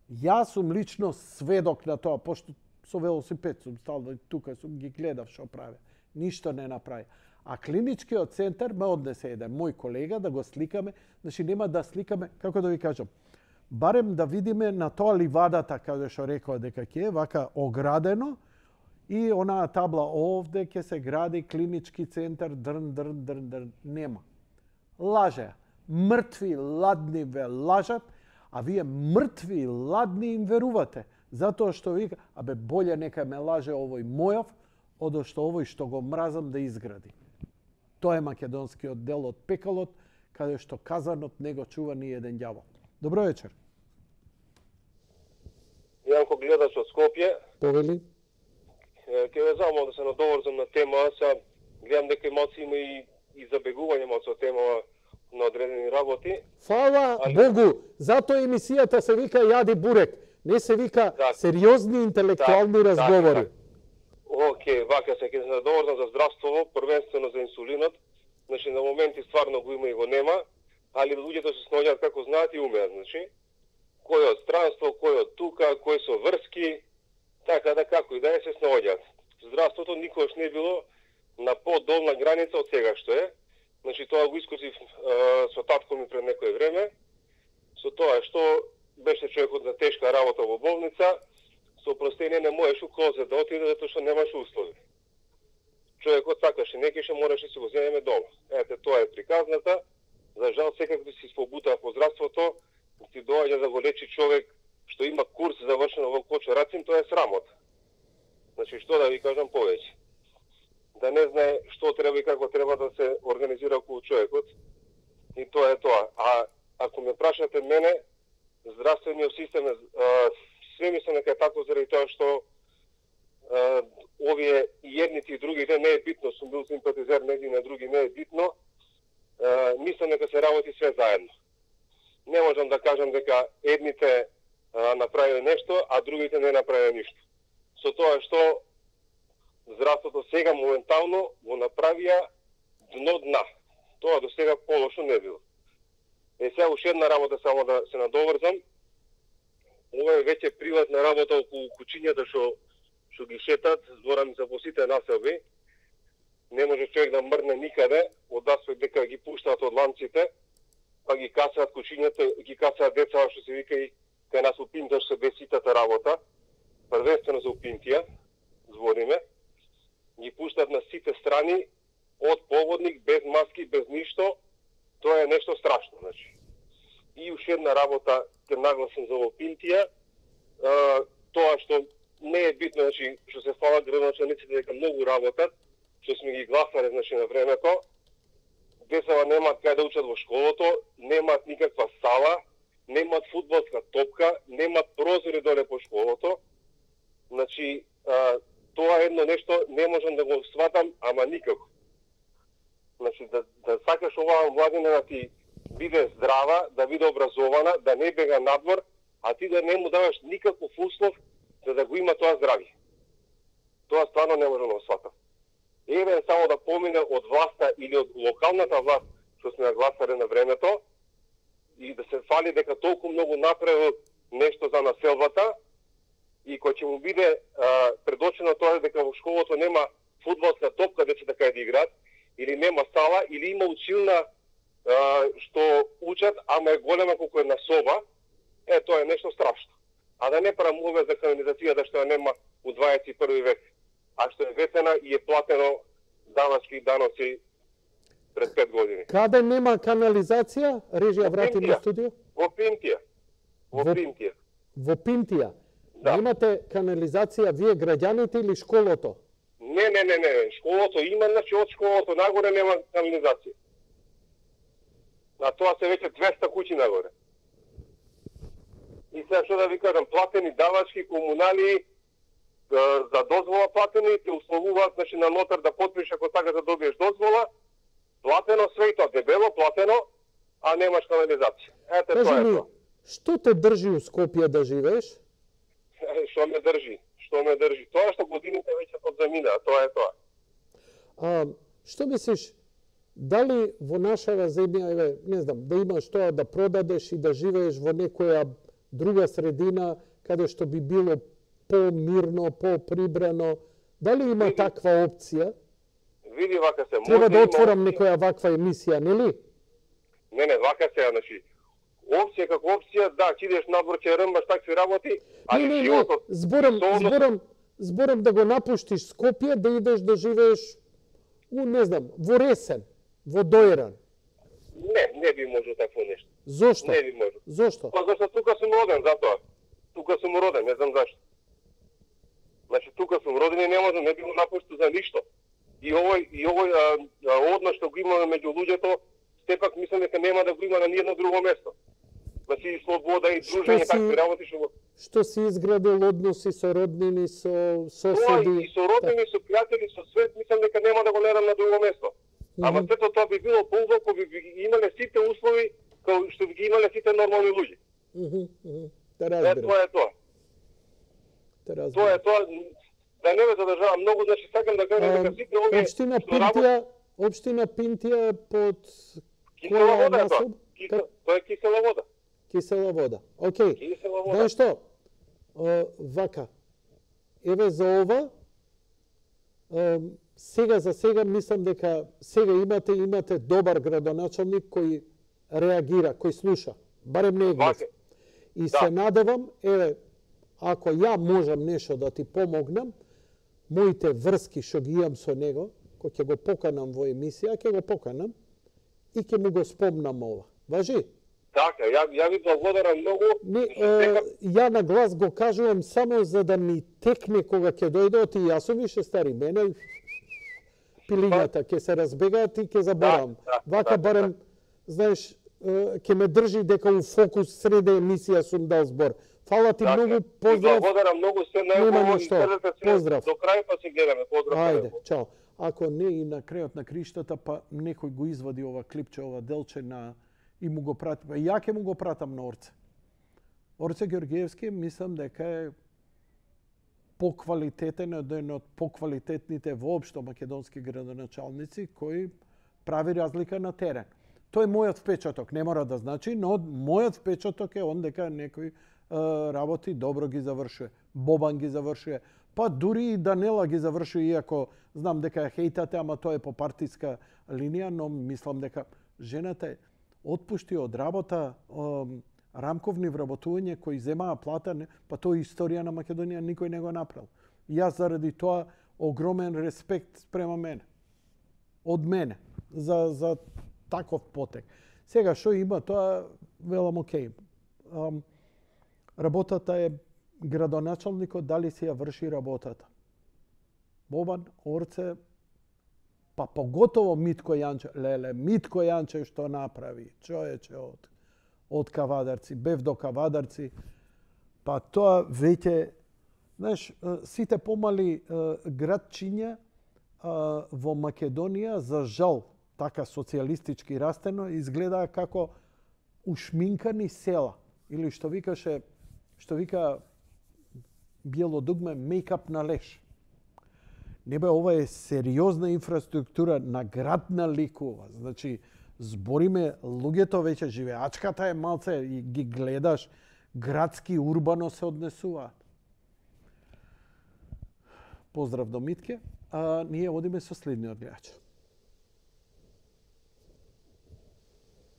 Јас сум лично сведок на тоа, пошто со велосипед сум стално тука, сум ги гледав што праве. Ништо не направи. А клиничкиот центар ме однесе еден мој колега да го сликаме, значи нема да сликаме, како да ви кажам, барем да видиме на тоа ливадата, каде што рекоа дека ќе е вака оградено и онаа табла овде ќе се гради клинички центар, дрн. Нема. Лажеа. Мртви, ладни ве лажат, а вие мртви, ладни им верувате. Затоа што вика, абе боле нека ме лаже овој мојов, одошто овој што го мразам да изгради. Тоа е македонскиот дел од пекалот, каде што казанот не го чува ни еден ѓавол. Добро вечер. Јанко гледач од Скопје. Повели? Ке ве замолам да се надоврзам на тема, са гледам дека емоции има и забегување од тема на одредени работи. Фала Богу, затоа емисијата се вика Јади бурек, не се вика сериозни интелектуални разговори. Океј, вака се ќе се надоврзам за здравство, првенствено за инсулинот. Значи на моменти стварно го има и го нема, али луѓето се сноѓаат како знаат и умеат, значи. Кој од странство, кој од тука, кој со врски, така да како и да се сноѓаат. Здравството никогаш не било на подолна граница од сега што е. Значи тоа го искусив со татко ми пред некое време, со тоа што беше човекот на тешка работа во болница, со простење не можеш у Козе да отиде затоа што немаш услови. Човекот сакаше, не кеше, мораше да си го земеме дома. Ете, тоа е приказната. За жал, секако да си спобута по здравството, ти доаѓа да го лечи човек што има курс завршено во Кочо Рацин, тоа е срамот. Значи, што да ви кажам повеќе? Да не знае што треба и како треба да се организира околу човекот. И тоа е тоа. А ако ме прашате мене, здравствениот систем е све мислам дека е така заради тоа што овие и едните и другите не е битно, сум бил симпатизер на едни на други, не е битно. Мислам дека се работи све заедно. Не можам да кажам дека едните направи нешто, а другите не направи ништо. Со тоа што здравството сега моментално го направија дна. Тоа до сега полошо не било. Сега уште една работа само да се надоврзам. Ова е веќе приватна работа околу кучињата што ги шетат, зборам за по сите населби. не може човек да мрдне никаде, од аспект дека ги пуштаат од ланците, па ги касаат кучињата, ги касаат деца, што се вика и кај нас Упинтија што се беситата работа, првенствено за Упинтија, збориме, ги пуштаат на сите страни, од поводник, без маски, без ништо, тоа е нешто страшно, значи. И уште една работа ќе нагласам за Упинтија, тоа што не е битно, значи, што се фалат градоначалниците дека многу работат, што сме ги гласале, значи, на времето, децава немаат кај да учат во школото, немаат никаква сала, немаат фудбалска топка, немаат прозори доле по школото. Значи, тоа е едно нешто не можам да го сватам, ама никако. Значи, да сакаш оваа младина да ти биде здрава, да биде образована, да не бега надвор, а ти да не му даваш никаков услов за да го има тоа здравје. Тоа стварно не можам да го сватам. Еве само да помине од власта или од локалната власт, што сме гласале на времето, и да се фали дека толку многу направил нешто за населбата, и кој ќе му биде предочено тоа дека во школото нема фудбалска топка децата кај да играат, или нема сала, или има училна што учат, ама е голема колку една соба, тоа е нешто страшно. А да не правиме за канализацијата што ја нема у 21 век, а што е ветена и е платено давачки даноци пред 5 години. Каде нема канализација? Режија врати на студио. Во Пинтија. Во Пинтија. Во Пинтија. Да. Имате канализација вие граѓаните или школото? Не. Школото има, значи од школото нагоре нема канализација. А тоа се веќе 200 куќи нагоре. И сега што да ви кажам, платени давачки, комунали, за дозвола платени, те условуваат, значи, на нотар да потпишеш ако сакаш да добиеш дозвола, платено све и тоа, дебело платено, а немаш канализација. Ете, тоа е тоа. Што те држи у Скопје да живееш? Што ме држи? Тоа што годините веќе подзаминаа, тоа е тоа. Што мислиш, дали во нашава земја, еве, не знам, да имаш тоа да продадеш и да живееш во некоја друга средина, каде што би било по-мирно, по-прибрано, дали има таква опција? Види, вака се. Треба да отворам некоја ваква емисија, нели? Не, вака се, значи, опција како опција, да, ќе идеш надвор, ќе рмбаш, так се работи, али животот... Зборам да го напуштиш Скопје, да идеш да живееш, не знам, во Ресен, во Дојран. Не би можел такво нешто. Зошто? Не би можел. Зошто? Па зашто тука сум роден, затоа. Тука сум роден, не знам зашто. Значи, тука сум роден и не можам, не би го напуштил за ништо. И овој однос што го имаме меѓу луѓето, сепак мислам дека нема да го има на ниедно друго место. Значи, слобода и дружење, такви работи што... Што си изградил односи со роднини, со соседи? И со роднини, со пријатели, со свет, мислам дека нема да го гледам на друго место. Ама сето тоа би било поубаво кога би имале сите услови како што би ги имале сите нормални луѓе. Те разбирам. Тоа е тоа. Тоа е тоа. Да не ме задржавам многу, значи сакам да кажам дека сите овие Општина Пинтија под кисела вода е тоа. Тоа е кисела вода. Кисела вода. Океј. Знаеш што? Вака. Еве за ова сега мислам дека сега имате добар градоначалник кој реагира, кој слуша, барем не е глас. И се надевам, еве, ако ја можам нешто да ти помогнам, моите врски што ги имам со него, кој ќе го поканам во емисија, ќе го поканам и ќе му го спомнам ова. Важи? Така, ја ви благодарам многу. Ја на глас го кажувам само за да ми текне кога ќе дојдат и јас сум више стари мене. Пилињата ќе се разбегаат и ќе заборавам. Вака барем, знаеш, ќе ме држи дека у фокус среде емисија сум дал збор. Фала ти многу, поздрав. Благодарам многу, се најубаво и гледате поздрав. До крај па се гледаме. Поздрав. Ајде, чао. Ако не и на крајот на криштата, па некој го извади ова клипче, ова делче на и му го прати. Па ја ќе му го пратам на Орце. Орце Георгиевски мислам дека е поквалитетен, еден од поквалитетните воопшто македонски градоначалници кој прави разлика на терен. Тој е мојот впечаток, не мора да значи, но мојот впечаток е он дека некој работи добро ги завршува. Бобан ги завршува. Па дури и Данела ги заврши, иако знам дека ја хейтате, ама тоа е по партиска линија, но мислам дека жената отпушти од работа рамковни вработување кои земаа плата, па тоа е историја на Македонија, никој не го направил. Јас заради тоа огромен респект спрема мене. Од мене за таков потек. Сега што има, тоа велам окей. Работата е градоначалникот дали си ја врши работата. Бобан, Орце, па поготово Митко Јанче, Митко Јанче што направи, човече од Кавадарци, бев до Кавадарци, па тоа веќе, знаеш, сите помали градчиња во Македонија, за жал, така социјалистички растено, изгледаа како ушминкани села, или што вика Биело дугме, мейкап на леш. Небе, ова е сериозна инфраструктура на град на ликува. Значи, збориме, луѓето веќе живеачката е малце и ги гледаш, градски, урбано се однесуваат. Поздрав до Митке, а ние одиме со следниот гледач.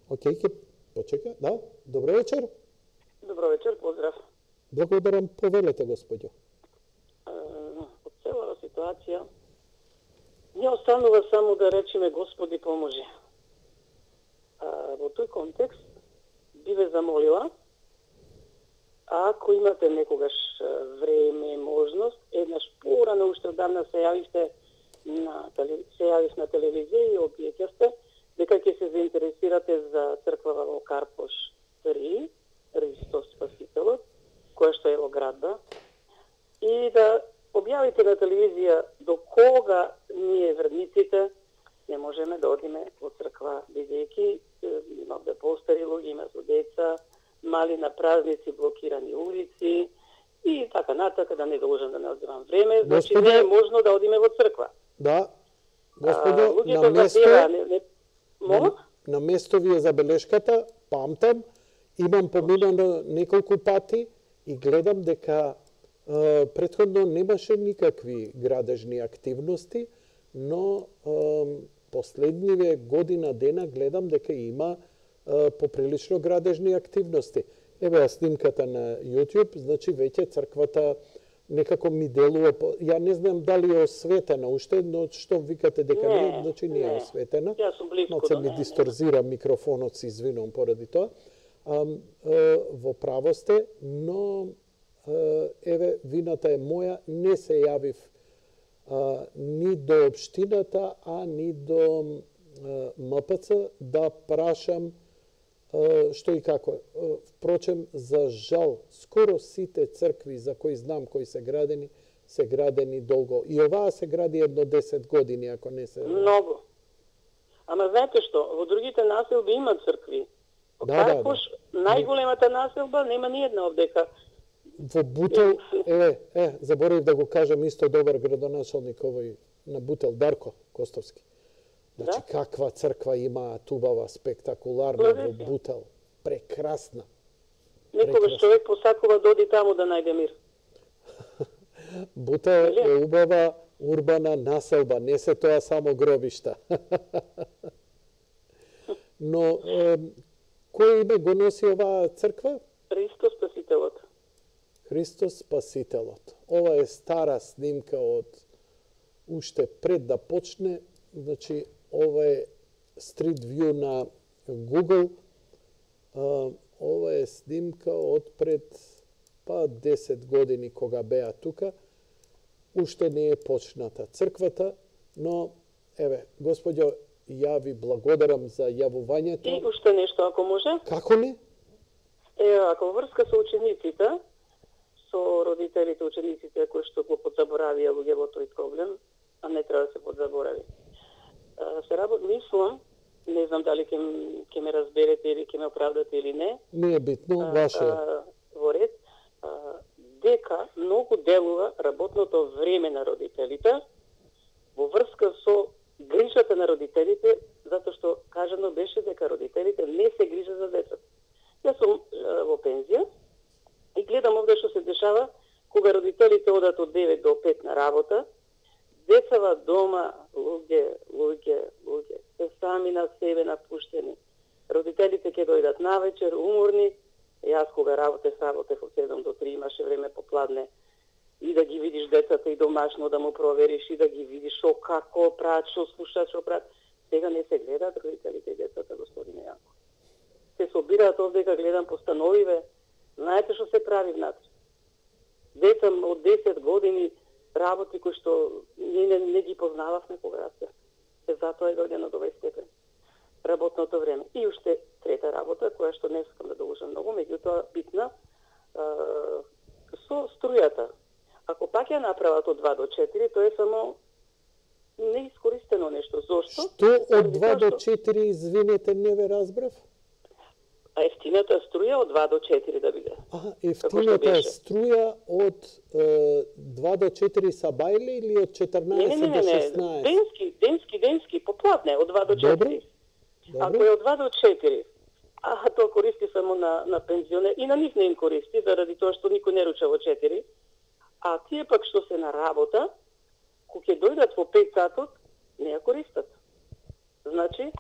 Океј, ќе почека. Да, добро вечер. Добро вечер, поздрав. Благодарам, повелете, господјо. Од целава ситуација, не останува само да речеме Господи поможи. Во тој контекст би ве замолила, ако имате некогаш време, можност, еднаш порано уште одамна се јавив на телевизија и објаќавте дека ќе се заинтересирате за црквава во Карпош 3, Христос Спасителот, која што е во градба, и да објавите на телевизија до кога ние верниците не можеме да одиме во црква, бидејќи има овде постари луѓе, има со деца, мали на празници, блокирани улици и така натака, да не должам да не одземам време, значи не е можно да одиме во црква. Да, господо, на место ви е забелешката, памтам, имам поминано неколку пати и гледам дека претходно немаше никакви градежни активности, но последниве година дена гледам дека има поприлично градежни активности. Еве ја снимката на YouTube, значи веќе црквата некако ми делува, ја не знам дали е осветена уште, но што викате дека не, значи не е осветена. Јас сум близко до неа. Се ми дисторзира микрофонот, се извинувам поради тоа. Во право сте, но еве вината е моја, не се јавив ни до општината, а ни до МПЦ да прашам што и како. Впрочем, за жал, скоро сите цркви за кои знам кои се градени долго. И оваа се гради едно 10 години, ако не се... Многу. Ама знаете што, во другите населби има цркви. Во Карпош, најголемата населба, нема ни една овдека. Во Бутел, заборав да го кажам, исто добар градоначалник овој на Бутел, Дарко Костовски. Значи, каква црква има тубава, спектакуларна во Бутел. Прекрасна. Некогаш човек посакува да оди таму да најде мир. Бутел е убава урбана населба, не се тоа само гробишта. Но, кој име го носи оваа црква? Христос Спасителот. Христос Спасителот. Ова е стара снимка од уште пред да почне, значи ова е Street View на Google. Ова е снимка од пред 10 години кога беа тука. Уште не е почната црквата, но еве, господјо, ја ви благодарам за јавувањето. И уште нешто, ако може? Како не? Ако врска со учениците, со родителите, учениците кои што го подзаборавија луѓе во тој проблем, а не треба да се подзаборави. Мислам, не знам дали ќе ме разберете или ќе ме оправдате или не. Не е битно, ваше. Во ред, дека многу делува работното време на родителите во врска со грижата на родителите, затоа што кажано беше дека родителите не се грижат за децата. Јас сум во пензија и гледам овде што се дешава кога родителите одат од 9 до 5 на работа, децава дома, луѓе, се сами на себе напуштени. Родителите ќе дојдат навечер, уморни. Јас кога работев од 7 до 3, имаше време попладне и да ги видиш децата и домашно да му провериш и да ги видиш шо како прават, шо слушаат, шо прават. Сега не се гледаат родителите и децата, господине Јанко. Се собираат овдека, гледам постановиве. Знаете што се прави внатре? Деца од 10 години работи кои што не ги познававме кога расте. Затоа е дојдено до овој степен работното време. И уште трета работа, која што не искам да долужам многу, меѓутоа битна, со струјата. Ако пак ја направат од 2 до 4, тоа е само неискористено нешто. Зошто? Што од 2 до 4, извинете, не ве разбрав? А ефтината струја од 2 до 4 да биде. Ефтината струја од 2 до 4 са бајле или од 14 до 16? Денски, поплатне, од 2 до 4. Добре. Ако е од 2 до 4, тоа користи само на пензионер, и на нив не им користи, заради тоа што никој не руча во 4, а тие пак што се на работа, кога ќе дојдат во 5 сатот, не ја користат. Значи,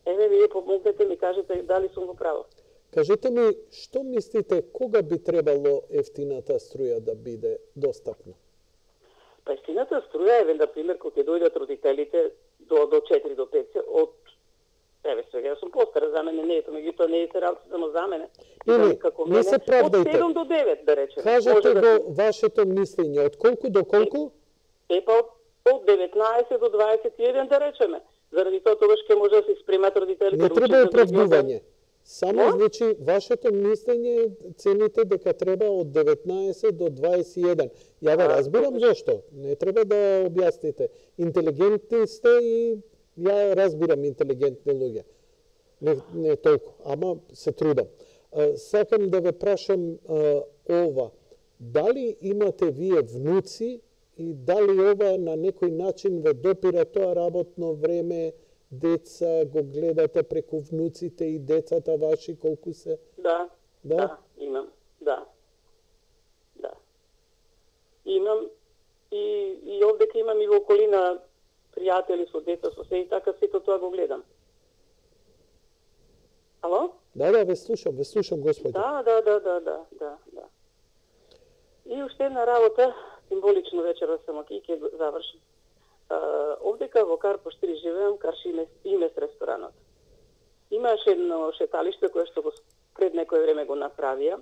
еве вие помогнете ми, кажете дали сум во право. Кажете ми, што мислите, кога би требало ефтината струја да биде достапна? Па ефтината струја е, например, кога ќе дојдат родителите до 4 до 5 од сега јас сум постара, за мене не е тоа, меѓутоа не е се работи само за мене. Или, не се правдајте. Од 7 до 9, да речеме. Кажете го вашето мислење, од колку до колку? Па од 19 до 21, да речеме. Заради тоа тогаш ќе може да се спремат родителите. Не треба оправдување. Само, значи, вашето мислење цените дека треба од 19 до 21. Ја ве разбирам зашто. Не треба да објасните. Интелигентни сте и ја разбирам интелигентни луѓе. Не толку, ама се трудам. Сакам да ве прашам ова. Дали имате вие внуци и дали ова на некој начин ве допира тоа работно време, деца, го гледате преку внуците и децата ваши колку се? Да, имам, да. Имам и овдека имам и во околина пријатели со деца, со се и така сето тоа го гледам. Ало? Да, ве слушам, господи. Да. И уште една работа, символично вечера само и ќе завршам. Овдека во Карпош 3 живеам, Карши имес ресторанот. Имаше едно шеталиште кое што пред некој време го направија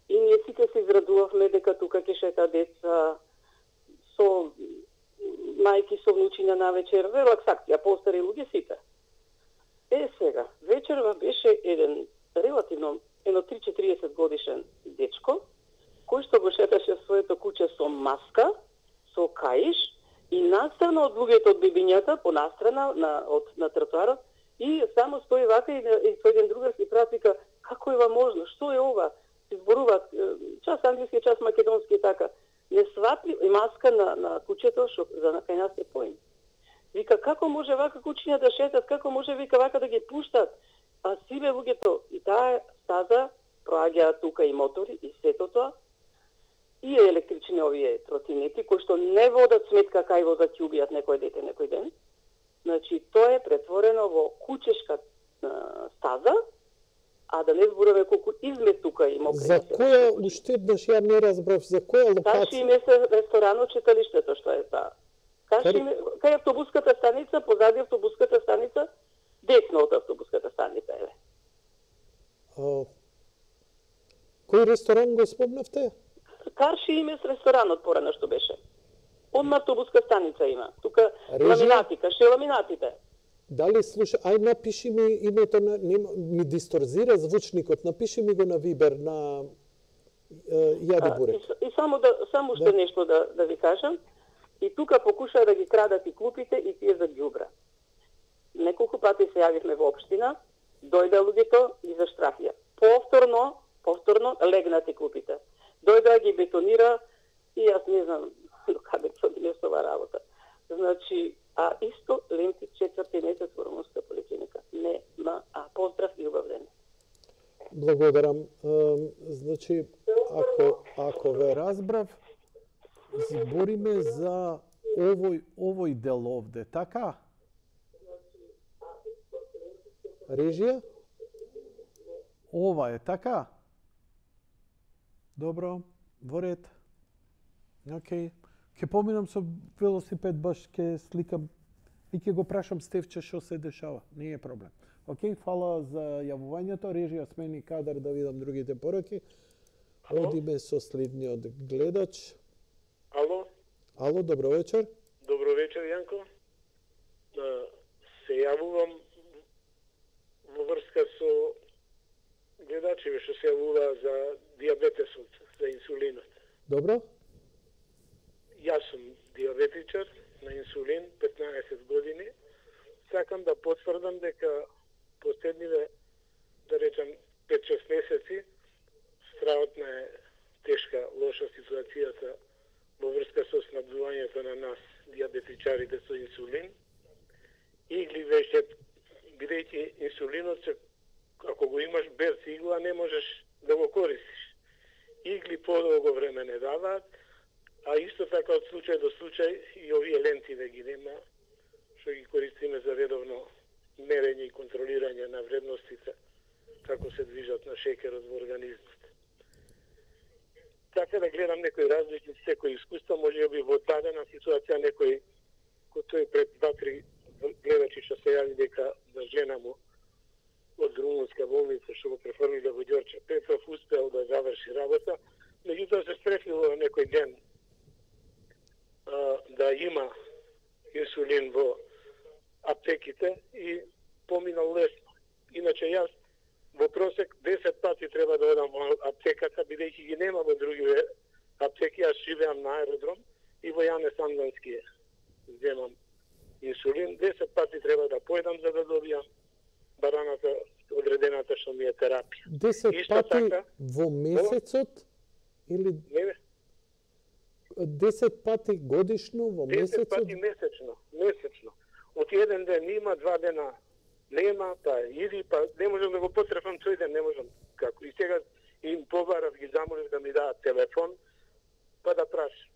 и ние сите се израдувавме дека тука ќе шета деца со мајки со внучиња на вечер, релаксација, постари луѓе сите. Сега, вечерва беше едно 30-40 годишен дечко, кој што го шеташе своето куќе со маска, со каиш, и настрана од луѓето од бебињата, понастрана на тротоарот, и само стои вака и со еден другар си пратика, како е ова можно, што е ова? Се зборуваат, час англиски, час македонски и така. Не свати и маска на куќето, што за кај нас е поим. Вика, како може вака куќиња да шетат, како може вика вака да ги пуштат? А сиве луѓето, и таа стаза проаѓаат тука и мотори и сето тоа, и електрични овие тротинети, кои што не водат сметка кај возат ќе убијат некој дете некој ден. Значи, тоа е претворено во кучешка стаза, а да не зборуваме колку измет тука има. За која, уште еднаш ја не разбрав, за која локација? Каши име се ресторанот, читалиштето, што е таа. Кај автобуската станица, позади автобуската станица, десно од автобуската станица, еве. Кој ресторан го спомнавте? Карши име с ресторанот порано што беше. Одма автобуска станица има. Тука Режа? ламинати, каше ламинатите. Дали слуша, ај напиши ми името на ми дисторзира звучникот, напиши ми го на Вибер на Јади Бурек. И само уште нешто да ви кажам. И тука покушаа да ги крадат и клупите и тие за ѓубра. Неколку пати се јавивме во општина, дојде луѓето и заштрафија. Повторно легнати клупите. Дојде ги бетонира и јас не знам до каде ќе оди ова работа. Значи, а исто ленти 4-ти месец во румунска поликлиника. Поздрав и убав ден. Благодарам. Значи, ако ве разбрав, збориме за овој дел овде, така? Режија? Ова е, така? Добро, во ред. Океј. Ке поминам со велосипед, баш ке сликам и ке го прашам Стевче што се дешава. Не е проблем. Океј, фала за јавувањето. Режија смени кадар да видам другите пораки. Одиме со следниот гледач. Ало? Ало, добро вечер. Добро вечер, Јанко. Се јавувам во врска со гледачите што се јавува за дијабетесот, за инсулинот. Добро. Јас сум диабетичар на инсулин 15 години. Сакам да потврдам дека последниве, да речам, 5-6 месеци стравотна е тешка, лоша ситуацијата во врска со снабдувањето на нас, диабетичарите, со инсулин. Игли веќе, бидејќи инсулинот, ако го имаш без игла, не можеш да го користиш. Игли подолго време не даваат, а исто така од случај до случај и овие лентиве ги нема, што ги користиме за редовно мерење и контролирање на вредностите, како се движат на шекерот во организмот. Така да гледам некои различни секој искуства, може би во дадена ситуација некој, кој тој пред 2-3 гледачи што се јави дека да жена му од румунска болница што го префрлиле во Ѓорче Петров успеал да заврши работа, меѓутоа се стрефило некој ден да има инсулин во аптеките и поминал лесно. Иначе јас во просек 10 пати треба да одам во аптеката, бидејќи ги нема во други аптеки. Јас живеам на аеродром и во Јане Сандански земам инсулин. 10 пати треба да појдам за да добијам бараната, одредената што ми е терапија. 10 пати во месецот? Или... Не, 10 пати годишно во месецот? 10 пати месечно. Од еден ден има, 2 дена нема, па иди, па не можам да го потрефам тој ден, не можам како. И сега им побарав, ги замолив да ми дадат телефон, па да прашам.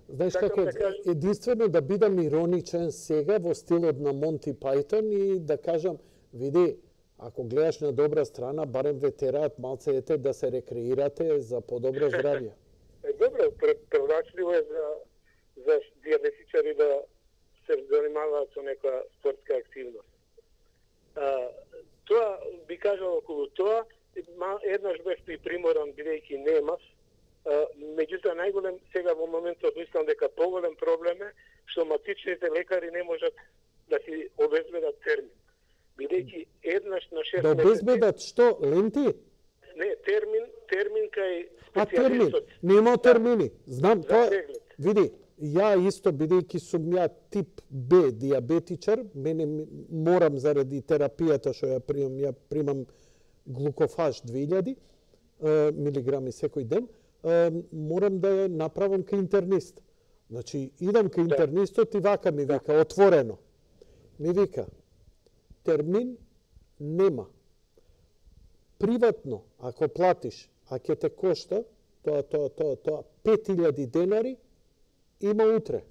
Знаеш како, единствено да бидам ироничен сега во стилот на Монти Пајтон и да кажам, види, ако гледаш на добра страна, барем ве тераат малце ете да се рекреирате за подобро здравје. Добро, привлачливо е за диабетичари да се занимаваат со некоја спортска активност. Тоа, би кажал околу тоа, еднаш бев приморан, бидејќи немав, меѓутоа најголем сега во моментот мислам дека поголем проблем е што матичните лекари не можат да си обезбедат термин. Бидејќи еднаш на 6 месеци... Да обезбедат што? Ленти? Не, термин кај специјалистот. Термин? Нема термини. Знам, тоа... Види, ја исто, бидејќи сум ја тип Б диабетичар, мене морам заради терапијата што ја примам глукофаж 2000 милиграми секој ден, морам да ја направам кај интернист. Значи, идам кај интернистот и вака ми вика, отворено. Ми вика, термин нема. Приватно, ако платиш, а ќе те кошта, тоа 5000 денари, има утре.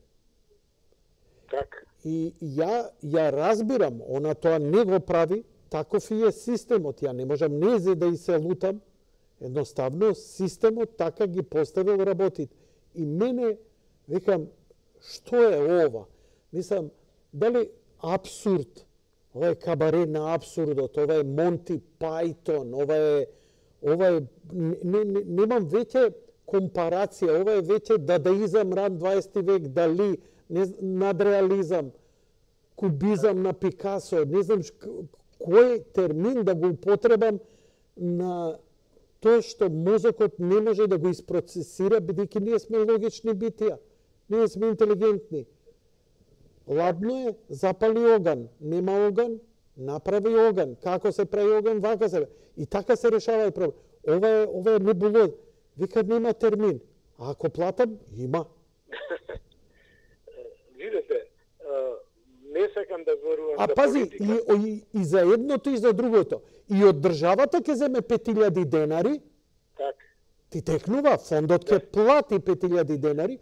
Так. И ја разбирам, она тоа не го прави, таков и е системот. Ја не можам незе да и се лутам, едноставно системот така ги поставил работите. И мене, викам, што е ова? Мислам, дали абсурд, ова е кабаре на абсурдот, ова е Монти Пајтон, ова е немам веќе компарација, ова е веќе дадаизам ран 20 век, дали надреализам, кубизам на Пикасо, не знам кој термин да го употребам на тоа што мозокот не може да го isprocesira, бидејќи ние сме логични битија, ние сме интелигентни. Ладно е, запали оган, нема оган, направи оган, како се прави оган, вака се. И така се решава и проблем. Ова е небулоз. Вика нема термин. А ако платам, има. Видете, не сакам да зборувам А за пази, политика. и за едното и за другото. И од државата ќе земе 5000 денари, Так. ти текнува, фондот ќе плати 5000 денари,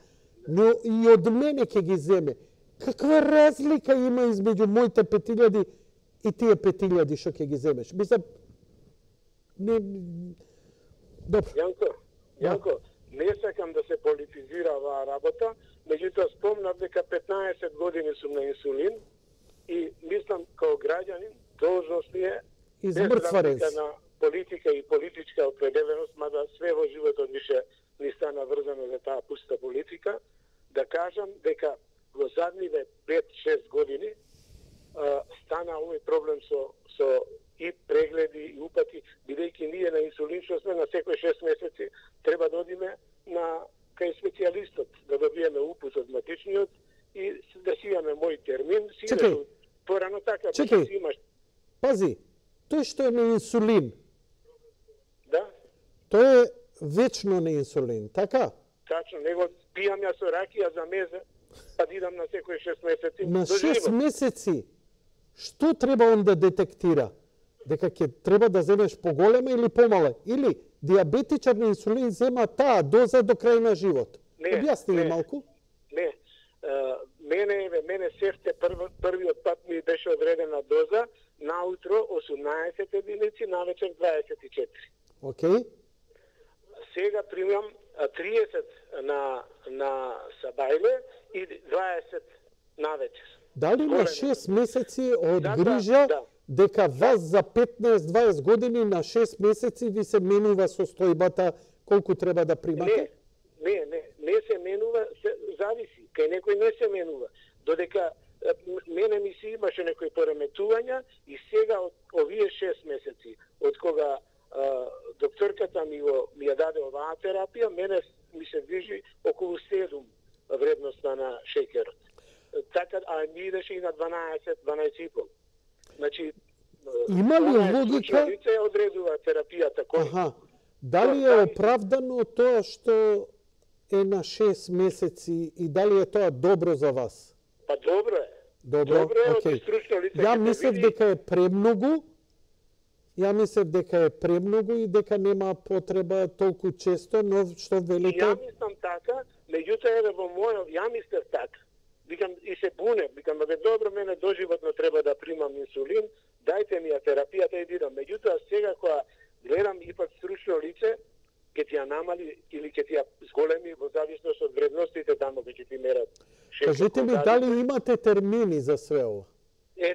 но и од мене ќе ги земе. Каква разлика има измеѓу моите 5000 и тие 5000 што ќе ги земеш? Мислам, не... Добро. Јанко, не сакам да се политизира оваа работа, меѓутоа спомнав дека 15 години сум на инсулин и мислам као граѓанин должност ми е Измртварен без разлика си. на политика и политичка определеност, мада све во животот више ни стана врзано за таа пуста политика, да кажам дека во задниве 5-6 години стана овој проблем со и прегледи и упати, бидејќи ние на инсулин што сме на секој 6 месеци треба да одиме на кај специјалистот да добиеме упут од матичниот и да си имаме мој термин. Чекај. Порано така, Чекај. си имаш. Пази, тој што е на инсулин, Да, тој е вечно на инсулин, така? тачно, него пијам ја со ракија за мезе, па да идам на секој 6 месеци. На до 6 живот. месеци, што треба он да детектира? Дека ќе треба да земеш поголема или помала? Или диабетичар на инсулин зема таа доза до крај на живот? Објасни ми малку. Не. Мене сефте првиот пат ми беше одредена доза, наутро 18 единици, навечер 24. Океј. Сега примам 30 на сабајле и 20 навечер. Дали на Големи. 6 месеци од Да, грижа да. дека вас за 15-20 години на 6 месеци ви се менува состојбата колку треба да примате? Не се менува, зависи. Кај некој не се менува. Додека мене ми се имаше некои пореметувања и сега од овие 6 месеци, од кога докторката ми ја даде оваа терапија, мене ми се движи околу 7 вредноста на шеќерот. Така, а ми идеше и на 12,5. Значи, Има ли логика? Лице ја одредува терапијата кој. Аха. Дали е оправдано тоа што е на 6 месеци и дали е тоа добро за вас? Па добро е. Добро, Добро е, од окей. стручно лице ќе Ја се мислев види. дека е премногу. Ја мислев дека е премногу и дека нема потреба толку често, но што И велите? ја мислам така, меѓутоа еве во мојот, ја мислев така. Викам и се буне, викам бе добро, мене доживотно треба да примам инсулин, дајте ми ја терапијата и дидам. Меѓутоа сега кога гледам ипак стручно лице, ќе ти ја намали или ќе ти ја зголеми во зависност од вредностите тамо кога ќе ти мерат. Кажете ми дали имате термини за све ова?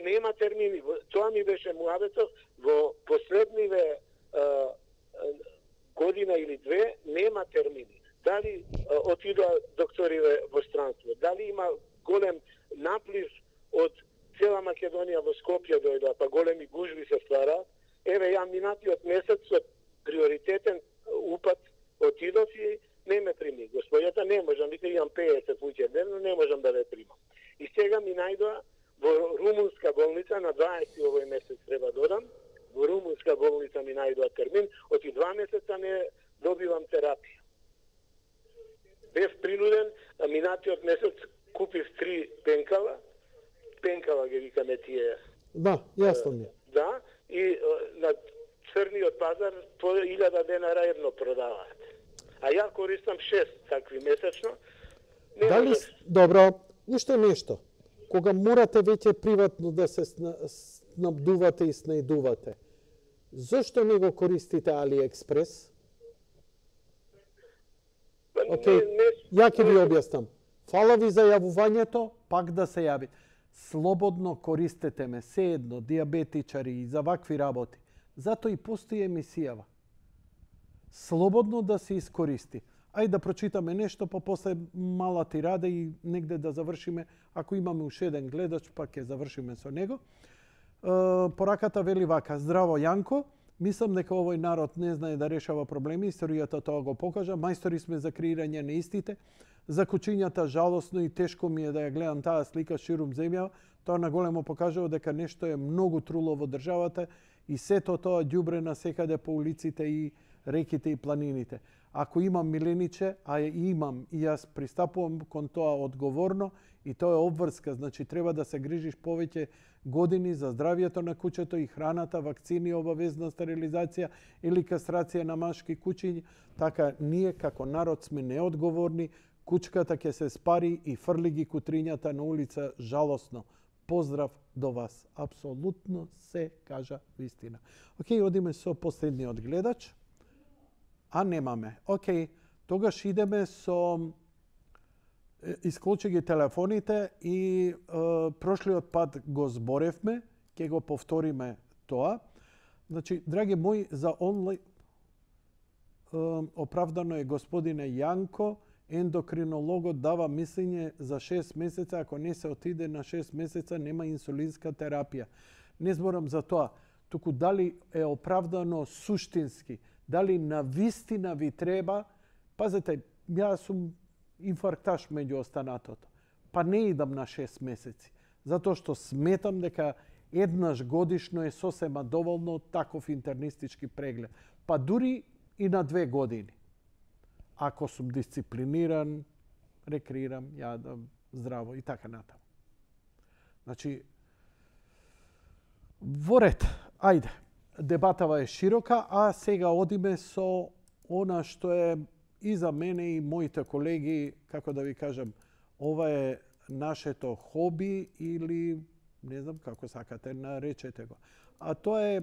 Нема термини. Тоа ми беше муабетов во последниве година или две нема термини. Дали отидоа докториве во странство, дали има голем наплив од цела Македонија во Скопје дојдоа, па големи гужви се ствара. Еве ја минатиот месец со приоритетен упат отидов и не ме прими. Господјата не можам, вика имам 50 луѓе дневно, не можам да ве примам. И сега ми најдоа во румунска болница на 20 овој месец треба додам. Во румунска болница ми најдоа термин, оти 2 месеца не добивам терапија. Бев принуден, а минатиот месец купив 3 пенкала. Пенкала ги викаме тие. Да, јасно ми е. Да, и на црниот пазар по 1000 денара едно продаваат. А ја користам 6 такви месечно. Не Дали можев. добро, уште нешто. Кога морате веќе приватно да се снабдувате и снајдувате, зошто не го користите AliExpress? Океј, ја ќе ви објаснам. Фала ви за јавувањето, Пак да се јави. Слободно користете ме, се едно, диабетичари и за вакви работи. Зато и постои емисијава. Слободно да се искористи. Ајде да прочитаме нешто, па после мала тирада и негде да завршиме. Ако имаме уште еден гледач, па ќе завршиме со него. Пораката вели вака: здраво Јанко, мислам дека овој народ не знае да решава проблеми, историјата тоа го покажа. Мајстори сме за креирање на истите. За кучињата жалосно и тешко ми е да ја гледам таа слика ширум земја. Тоа наголемо покажува дека нешто е многу труло во државата и сето тоа ѓубре насекаде по улиците и реките и планините. Ако имам милениче, а имам и јас пристапувам кон тоа одговорно и тоа е обврска, значи треба да се грижиш повеќе години за здравието на куќето и храната, вакцини, обавезна стерилизација или кастрација на машки куќиња, така ние како народ сме неодговорни, кучката ќе се спари и фрли ги кутрињата на улица жалосно. Поздрав до вас. Апсолутно се кажа вистина. Океј, одиме со последниот гледач. А немаме. Океј, тогаш идеме со... Исклучи ги телефоните и прошлиот пат го зборевме, ќе го повториме тоа. Значи, драги мои, за онлайн оправдано е господине Јанко, ендокринологот дава мислење за 6 месеца, ако не се отиде на 6 месеца, нема инсулинска терапија. Не зборам за тоа, туку дали е оправдано суштински, дали навистина ви треба. Пазете, јас сум инфаркташ меѓу останатото. Па не идам на 6 месеци, затоа што сметам дека еднаш годишно е сосема доволно таков интернистички преглед. Па дури и на 2 години. Ако сум дисциплиниран, рекреирам, јадам здраво и така натаму. Значи, во ред, ајде, дебатава е широка, а сега одиме со она што е и за мене и моите колеги, како да ви кажам, ова е нашето хоби или не знам како сакате наречете го. А тоа е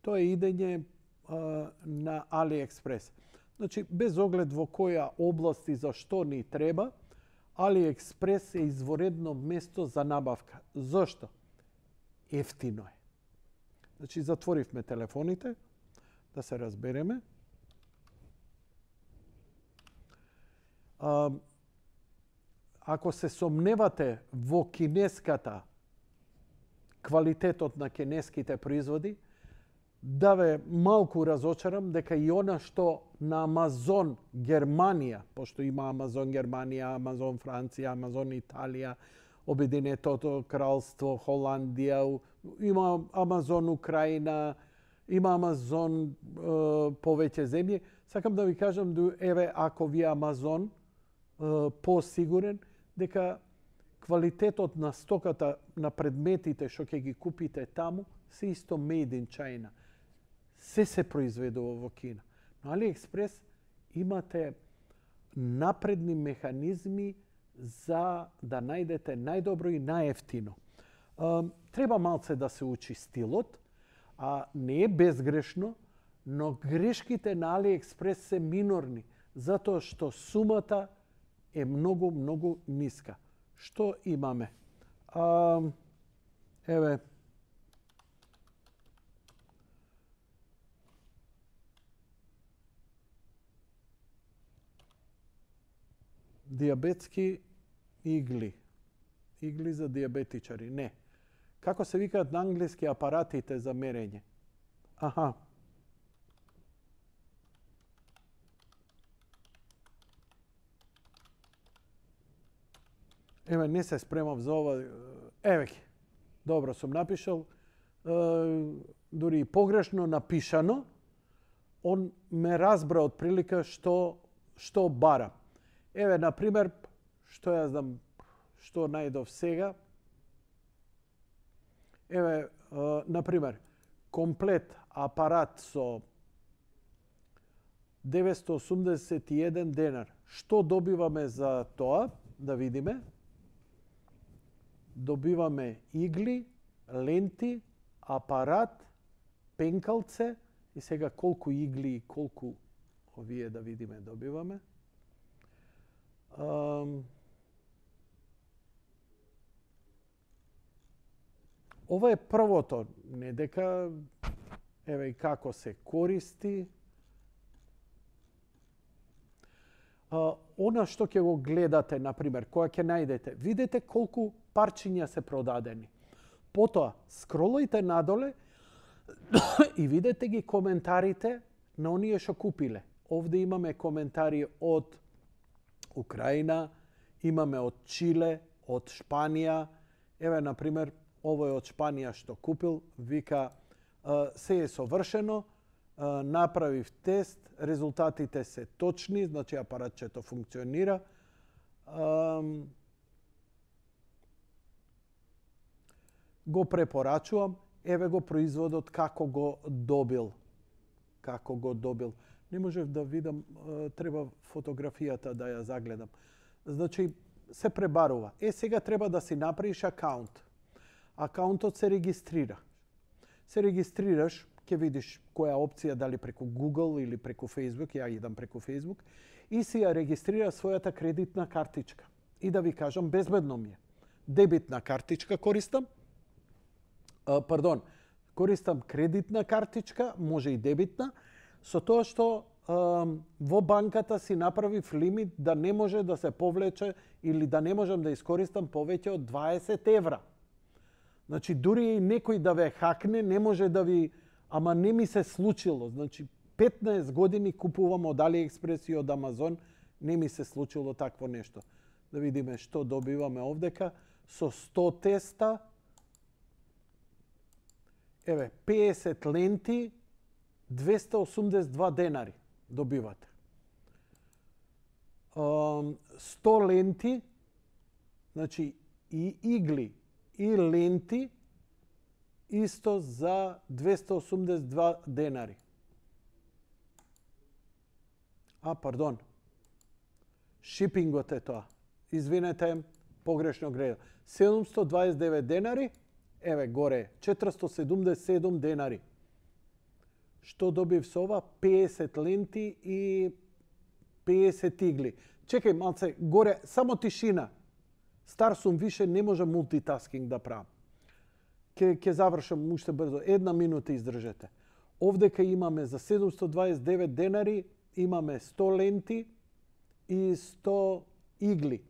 идење на AliExpress. Значи, без оглед во која област и за што ни треба, AliExpress е изворедно место за набавка. Зошто? Ефтино е. Значи, затворивме телефоните, да се разбереме. Ако се сомневате во кинеската квалитетот на кинеските производи, да ве малку разочарам дека и она што на Амазон Германија, пошто има Амазон Германија, Амазон Франција, Амазон Италија, Обединетото кралство, Холандија, има Амазон Украина, има Амазон повеќе земји. Сакам да ви кажам, еве, ако ви Амазон посигурен, дека квалитетот на стоката, на предметите што ќе ги купите таму, се исто made in China. Се произведува во Кина. Но AliExpress имате напредни механизми за да најдете најдобро и најефтино. Треба малце да се учи стилот, а не е безгрешно, но грешките на AliExpress се минорни, затоа што сумата е многу, многу ниска. Што имаме? Еве, диабетски игли. Игли за диабетичари. Не. Како се викаат на англиски апаратите за мерење? Аха. Еве, не се спремав за ова. Еве ги. Добро сум напишал. Дури и погрешно напишано. Он ме разбра од прилика што бара. Еве, например, што ја знам, што најдов сега. Еве, например, комплет апарат со 981 денар. Што добиваме за тоа? Да видиме. Добиваме игли, ленти, апарат, пенкалце и сега колку игли и колку овие да видиме добиваме. Ова е првото, не дека еве и како се користи. Она што ќе го гледате, например, која ќе најдете, видете колку парчиња се продадени. Потоа, скролајте надоле и видете ги коментарите на оние што купиле. Овде имаме коментари од Украина, имаме од Чиле, од Шпанија. Еве, например, овој од Шпанија што купил, вика се е совршено, направив тест, резултатите се точни, значи апаратчето функционира. Го препорачувам, еве го производот како го добил. Како го добил. Не можев да видам, треба фотографијата да ја загледам. Значи, се пребарува. Сега треба да си направиш акаунт. Акаунтот се регистрира. Се регистрираш, ќе видиш која опција, дали преку Google или преку Facebook, ја идам преку Facebook, и си ја регистрира својата кредитна картичка. И да ви кажам, безбедно ми е. Дебитна картичка користам, користам кредитна картичка, може и дебитна, со тоа што во банката си направив лимит да не може да се повлече или да не можам да искористам повеќе од 20 евра. Значи, дури и некој да ве хакне, не може да ви... Ама не ми се случило. Значи, 15 години купувам од AliExpress и од Amazon, не ми се случило такво нешто. Да видиме што добиваме овдека. Со 100 теста, еве, 50 ленти, 282 денари добивате. 100 ленти, значи и игли, и ленти, исто за 282 денари. Пардон. Шипингот е тоа. Извинете, погрешно гледам. 729 денари, еве горе, 477 денари. Што добив со ова? 50 ленти и 50 игли. Чекај малце, горе, само тишина. Стар сум, више не можам мултитаскинг да правам. Ке завршам уште брзо. 1 минута издржете. Овдека имаме за 729 денари, имаме 100 ленти и 100 игли.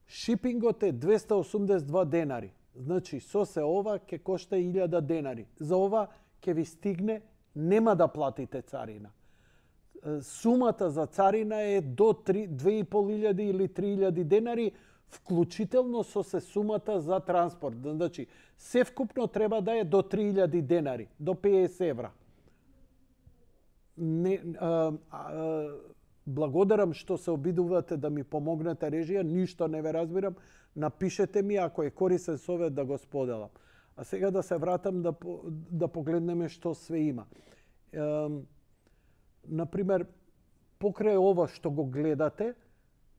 Шипингот е 282 денари. Значи, со се ова ке кошта 1000 денари. За ова ке ви стигне, нема да платите царина. Сумата за царина е до 2500 или 3000 денари, вклучително со се сумата за транспорт. Значи, севкупно треба да е до 3000 денари, до 50 евра. Благодарам што се обидувате да ми помогнете режија, ништо не ве разбирам. Напишете ми ако е корисен совет да го споделам. А сега да се вратам да погледнеме што све има. Например, покрај ова што го гледате,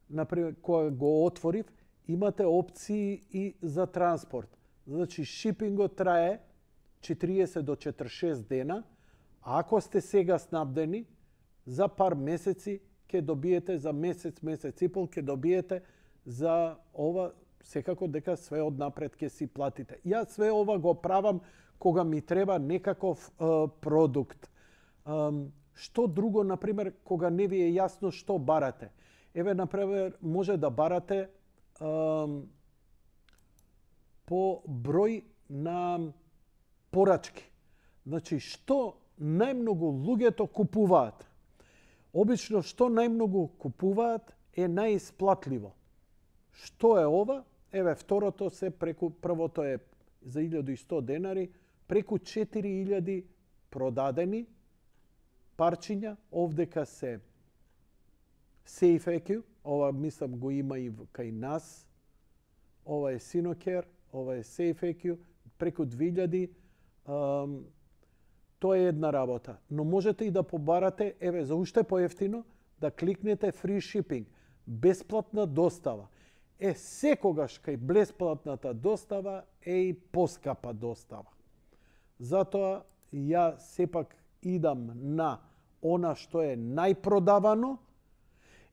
например, кога го отворив, имате опции и за транспорт. Значи, шипингот трае 40 до 46 дена, а ако сте сега снабдени, за пар месеци ќе добиете, за месец, месец и пол ќе добиете за ова, секако дека све однапред ќе си платите. Јас све ова го правам кога ми треба некаков продукт. Што друго, например, кога не ви е јасно што барате? Еве, например, може да барате по број на порачки. Значи, што најмногу луѓето купуваат? Обично, што најмногу купуваат е најисплатливо. Што е ова? Еве, второто се преку, првото е за 1100 денари, преку 4000 продадени парчиња, овдека се SafeEQ, ова мислам го има и кај нас, ова е Sinocare, ова е SafeEQ, преку 2000, тоа е една работа. Но можете и да побарате, еве, за уште поевтино, да кликнете Free Shipping, бесплатна достава. Секогаш кај бесплатната достава е и поскапа достава. Затоа ја сепак идам на она што е најпродавано.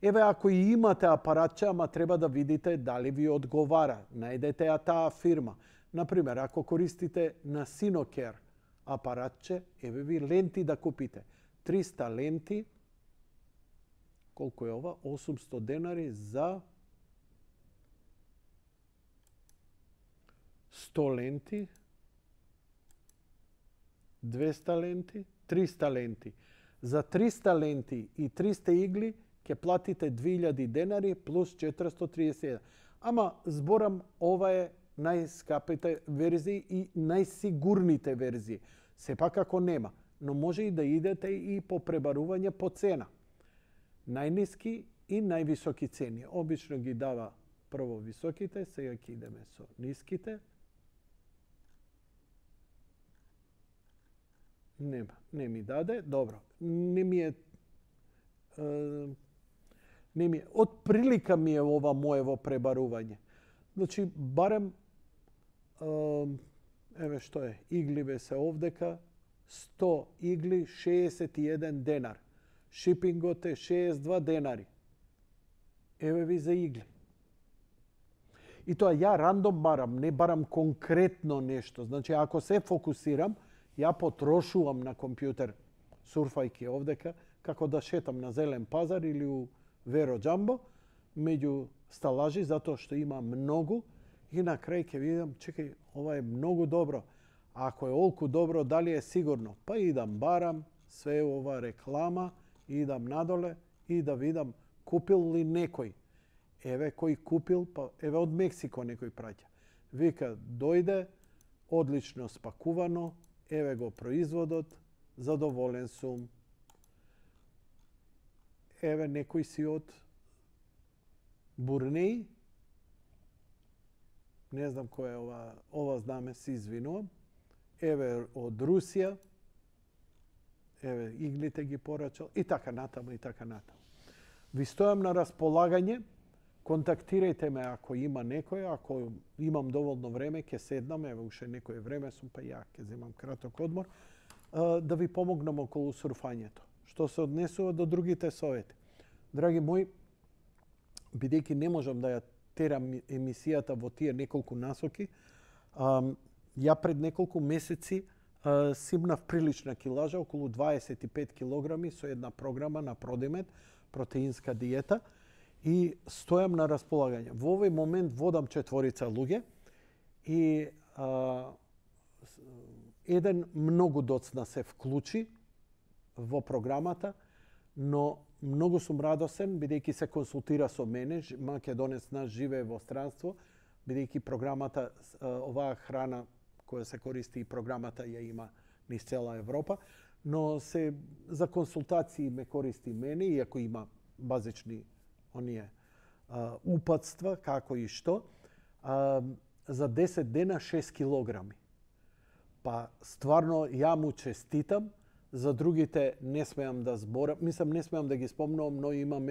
Еве, ако и имате апаратче, ама треба да видите дали ви одговара. Најдете ја таа фирма. Например, ако користите на Sinocare апаратче, еве ви ленти да купите. 300 ленти, колку е ова? 800 денари за 100 ленти, 200 ленти, 300 ленти. За 300 ленти и 300 игли ќе платите 2000 денари плюс 431. Ама зборам, ова е најскапите верзии и најсигурните верзии. Сепак ако нема, но може и да идете и по пребарување по цена. Најниски и највисоки цени. Обично ги дава прво високите, сега ќе идеме со ниските. Нема, не ми даде. Добро. Не ми е од прилика ми е ова моево пребарување. Значи, барем еве што е, игливе се овдека, 100 игли, 61 денар. Шипингот е 62 денари. Еве ви за игли. И тоа ја рандом барам, не барам конкретно нешто. Значи, ако се фокусирам, ја потрошувам на компјутер, сурфајки овдека, како да шетам на Зелен пазар или у Веро Джамбо, меѓу сталажи, затоа што има многу, и на крај ќе видам, чекај, ова е многу добро. Ако е олку добро, дали е сигурно? Па идам барам, све ова реклама, идам надоле и да видам купил ли некој. Еве кој купил, па еве од Мексико некој праќа. Вика, дојде, одлично спакувано, еве го производот, задоволен сум. Еве некој си од Бурнеј, не знам кој е ова знаме, се извинувам. Еве од Русија, еве иглите ги порачал, и така натаму, и така натаму. Ви стојам на располагање, контактирајте ме ако има некој, ако имам доволно време, ќе седнам, еве уште некој време сум, па ја ќе земам краток одмор, да ви помогнам околу сурфањето. Што се однесува до другите совети. Драги мои, бидејќи не можам да ја терам емисијата во тие неколку насоки, ја пред неколку месеци симнав прилична килажа, околу 25 килограми, со една програма на Продимет, протеинска диета, и стојам на располагање. Во овој момент водам 4 луѓе и еден многу доцна се вклучи во програмата, но многу сум радосен, бидејќи се консултира со мене, македонец наш живее во странство, бидејќи програмата, оваа храна која се користи и програмата ја има низ цела Европа, но се за консултации ме користи мене, иако има базични оние упатства, како и што, за 10 дена 6 килограми. Па стварно ја му честитам, за другите не смеам да зборам, мислам не смеам да ги спомнувам, но имам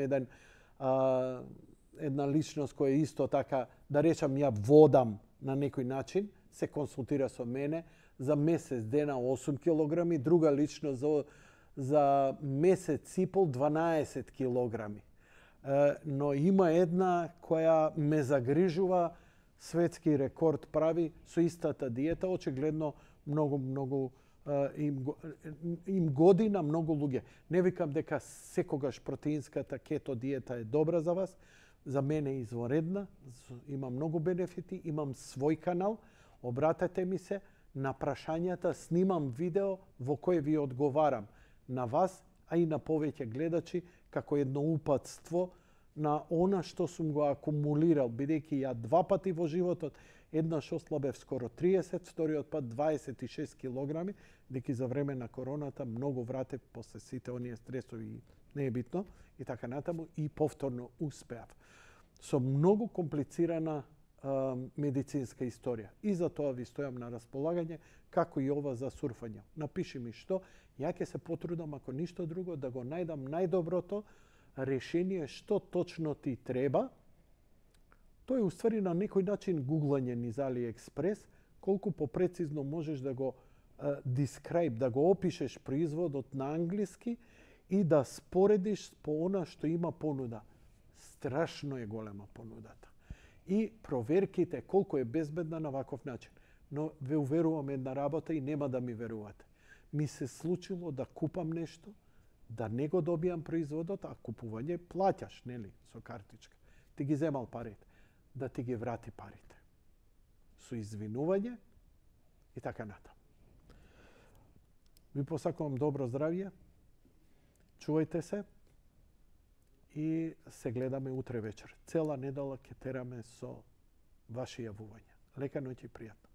една личност која исто така, да речам, ја водам на некој начин, се консултира со мене, за месец дена 8 килограми, друга личност за месец и пол 12 килограми. Но има една која ме загрижува, светски рекорд прави со истата диета, очигледно многу им година многу луѓе. Не викам дека секогаш протеинската кето диета е добра за вас, за мене е изворедна, има многу бенефити, имам свој канал, обратете ми се, на прашањата снимам видео во кој ви одговарам на вас, а и на повеќе гледачи, како едно упатство на она што сум го акумулирал, бидејќи ја 2 пати во животот, еднаш ослабев скоро 30, вториот пат 26 килограми, деки за време на короната многу вратев после сите оние стресови, не е битно, и така натаму, и повторно успеав. Со многу комплицирана медицинска историја. И за тоа ви стојам на располагање, како и ова за сурфање. Напиши ми што, ја ќе се потрудам, ако ништо друго, да го најдам најдоброто решение што точно ти треба. Тоа е уствари на некој начин гуглање низ AliExpress, колку попрецизно можеш да го describe, да го опишеш производот на англиски и да споредиш по она што има понуда. Страшно е голема понудата. И проверките колку е безбедна на ваков начин. Но ве уверувам една работа и нема да ми верувате. Ми се случило да купам нешто, да не го добијам производот, а купување плаќаш, нели, со картичка. Ти ги земал парите, да ти ги врати парите. Со извинување и така натаму. Ви посакувам добро здравје, чувајте се и се гледаме утре вечер. Цела недела ќе тераме со ваши јавувања. Лека ноќ и пријатно.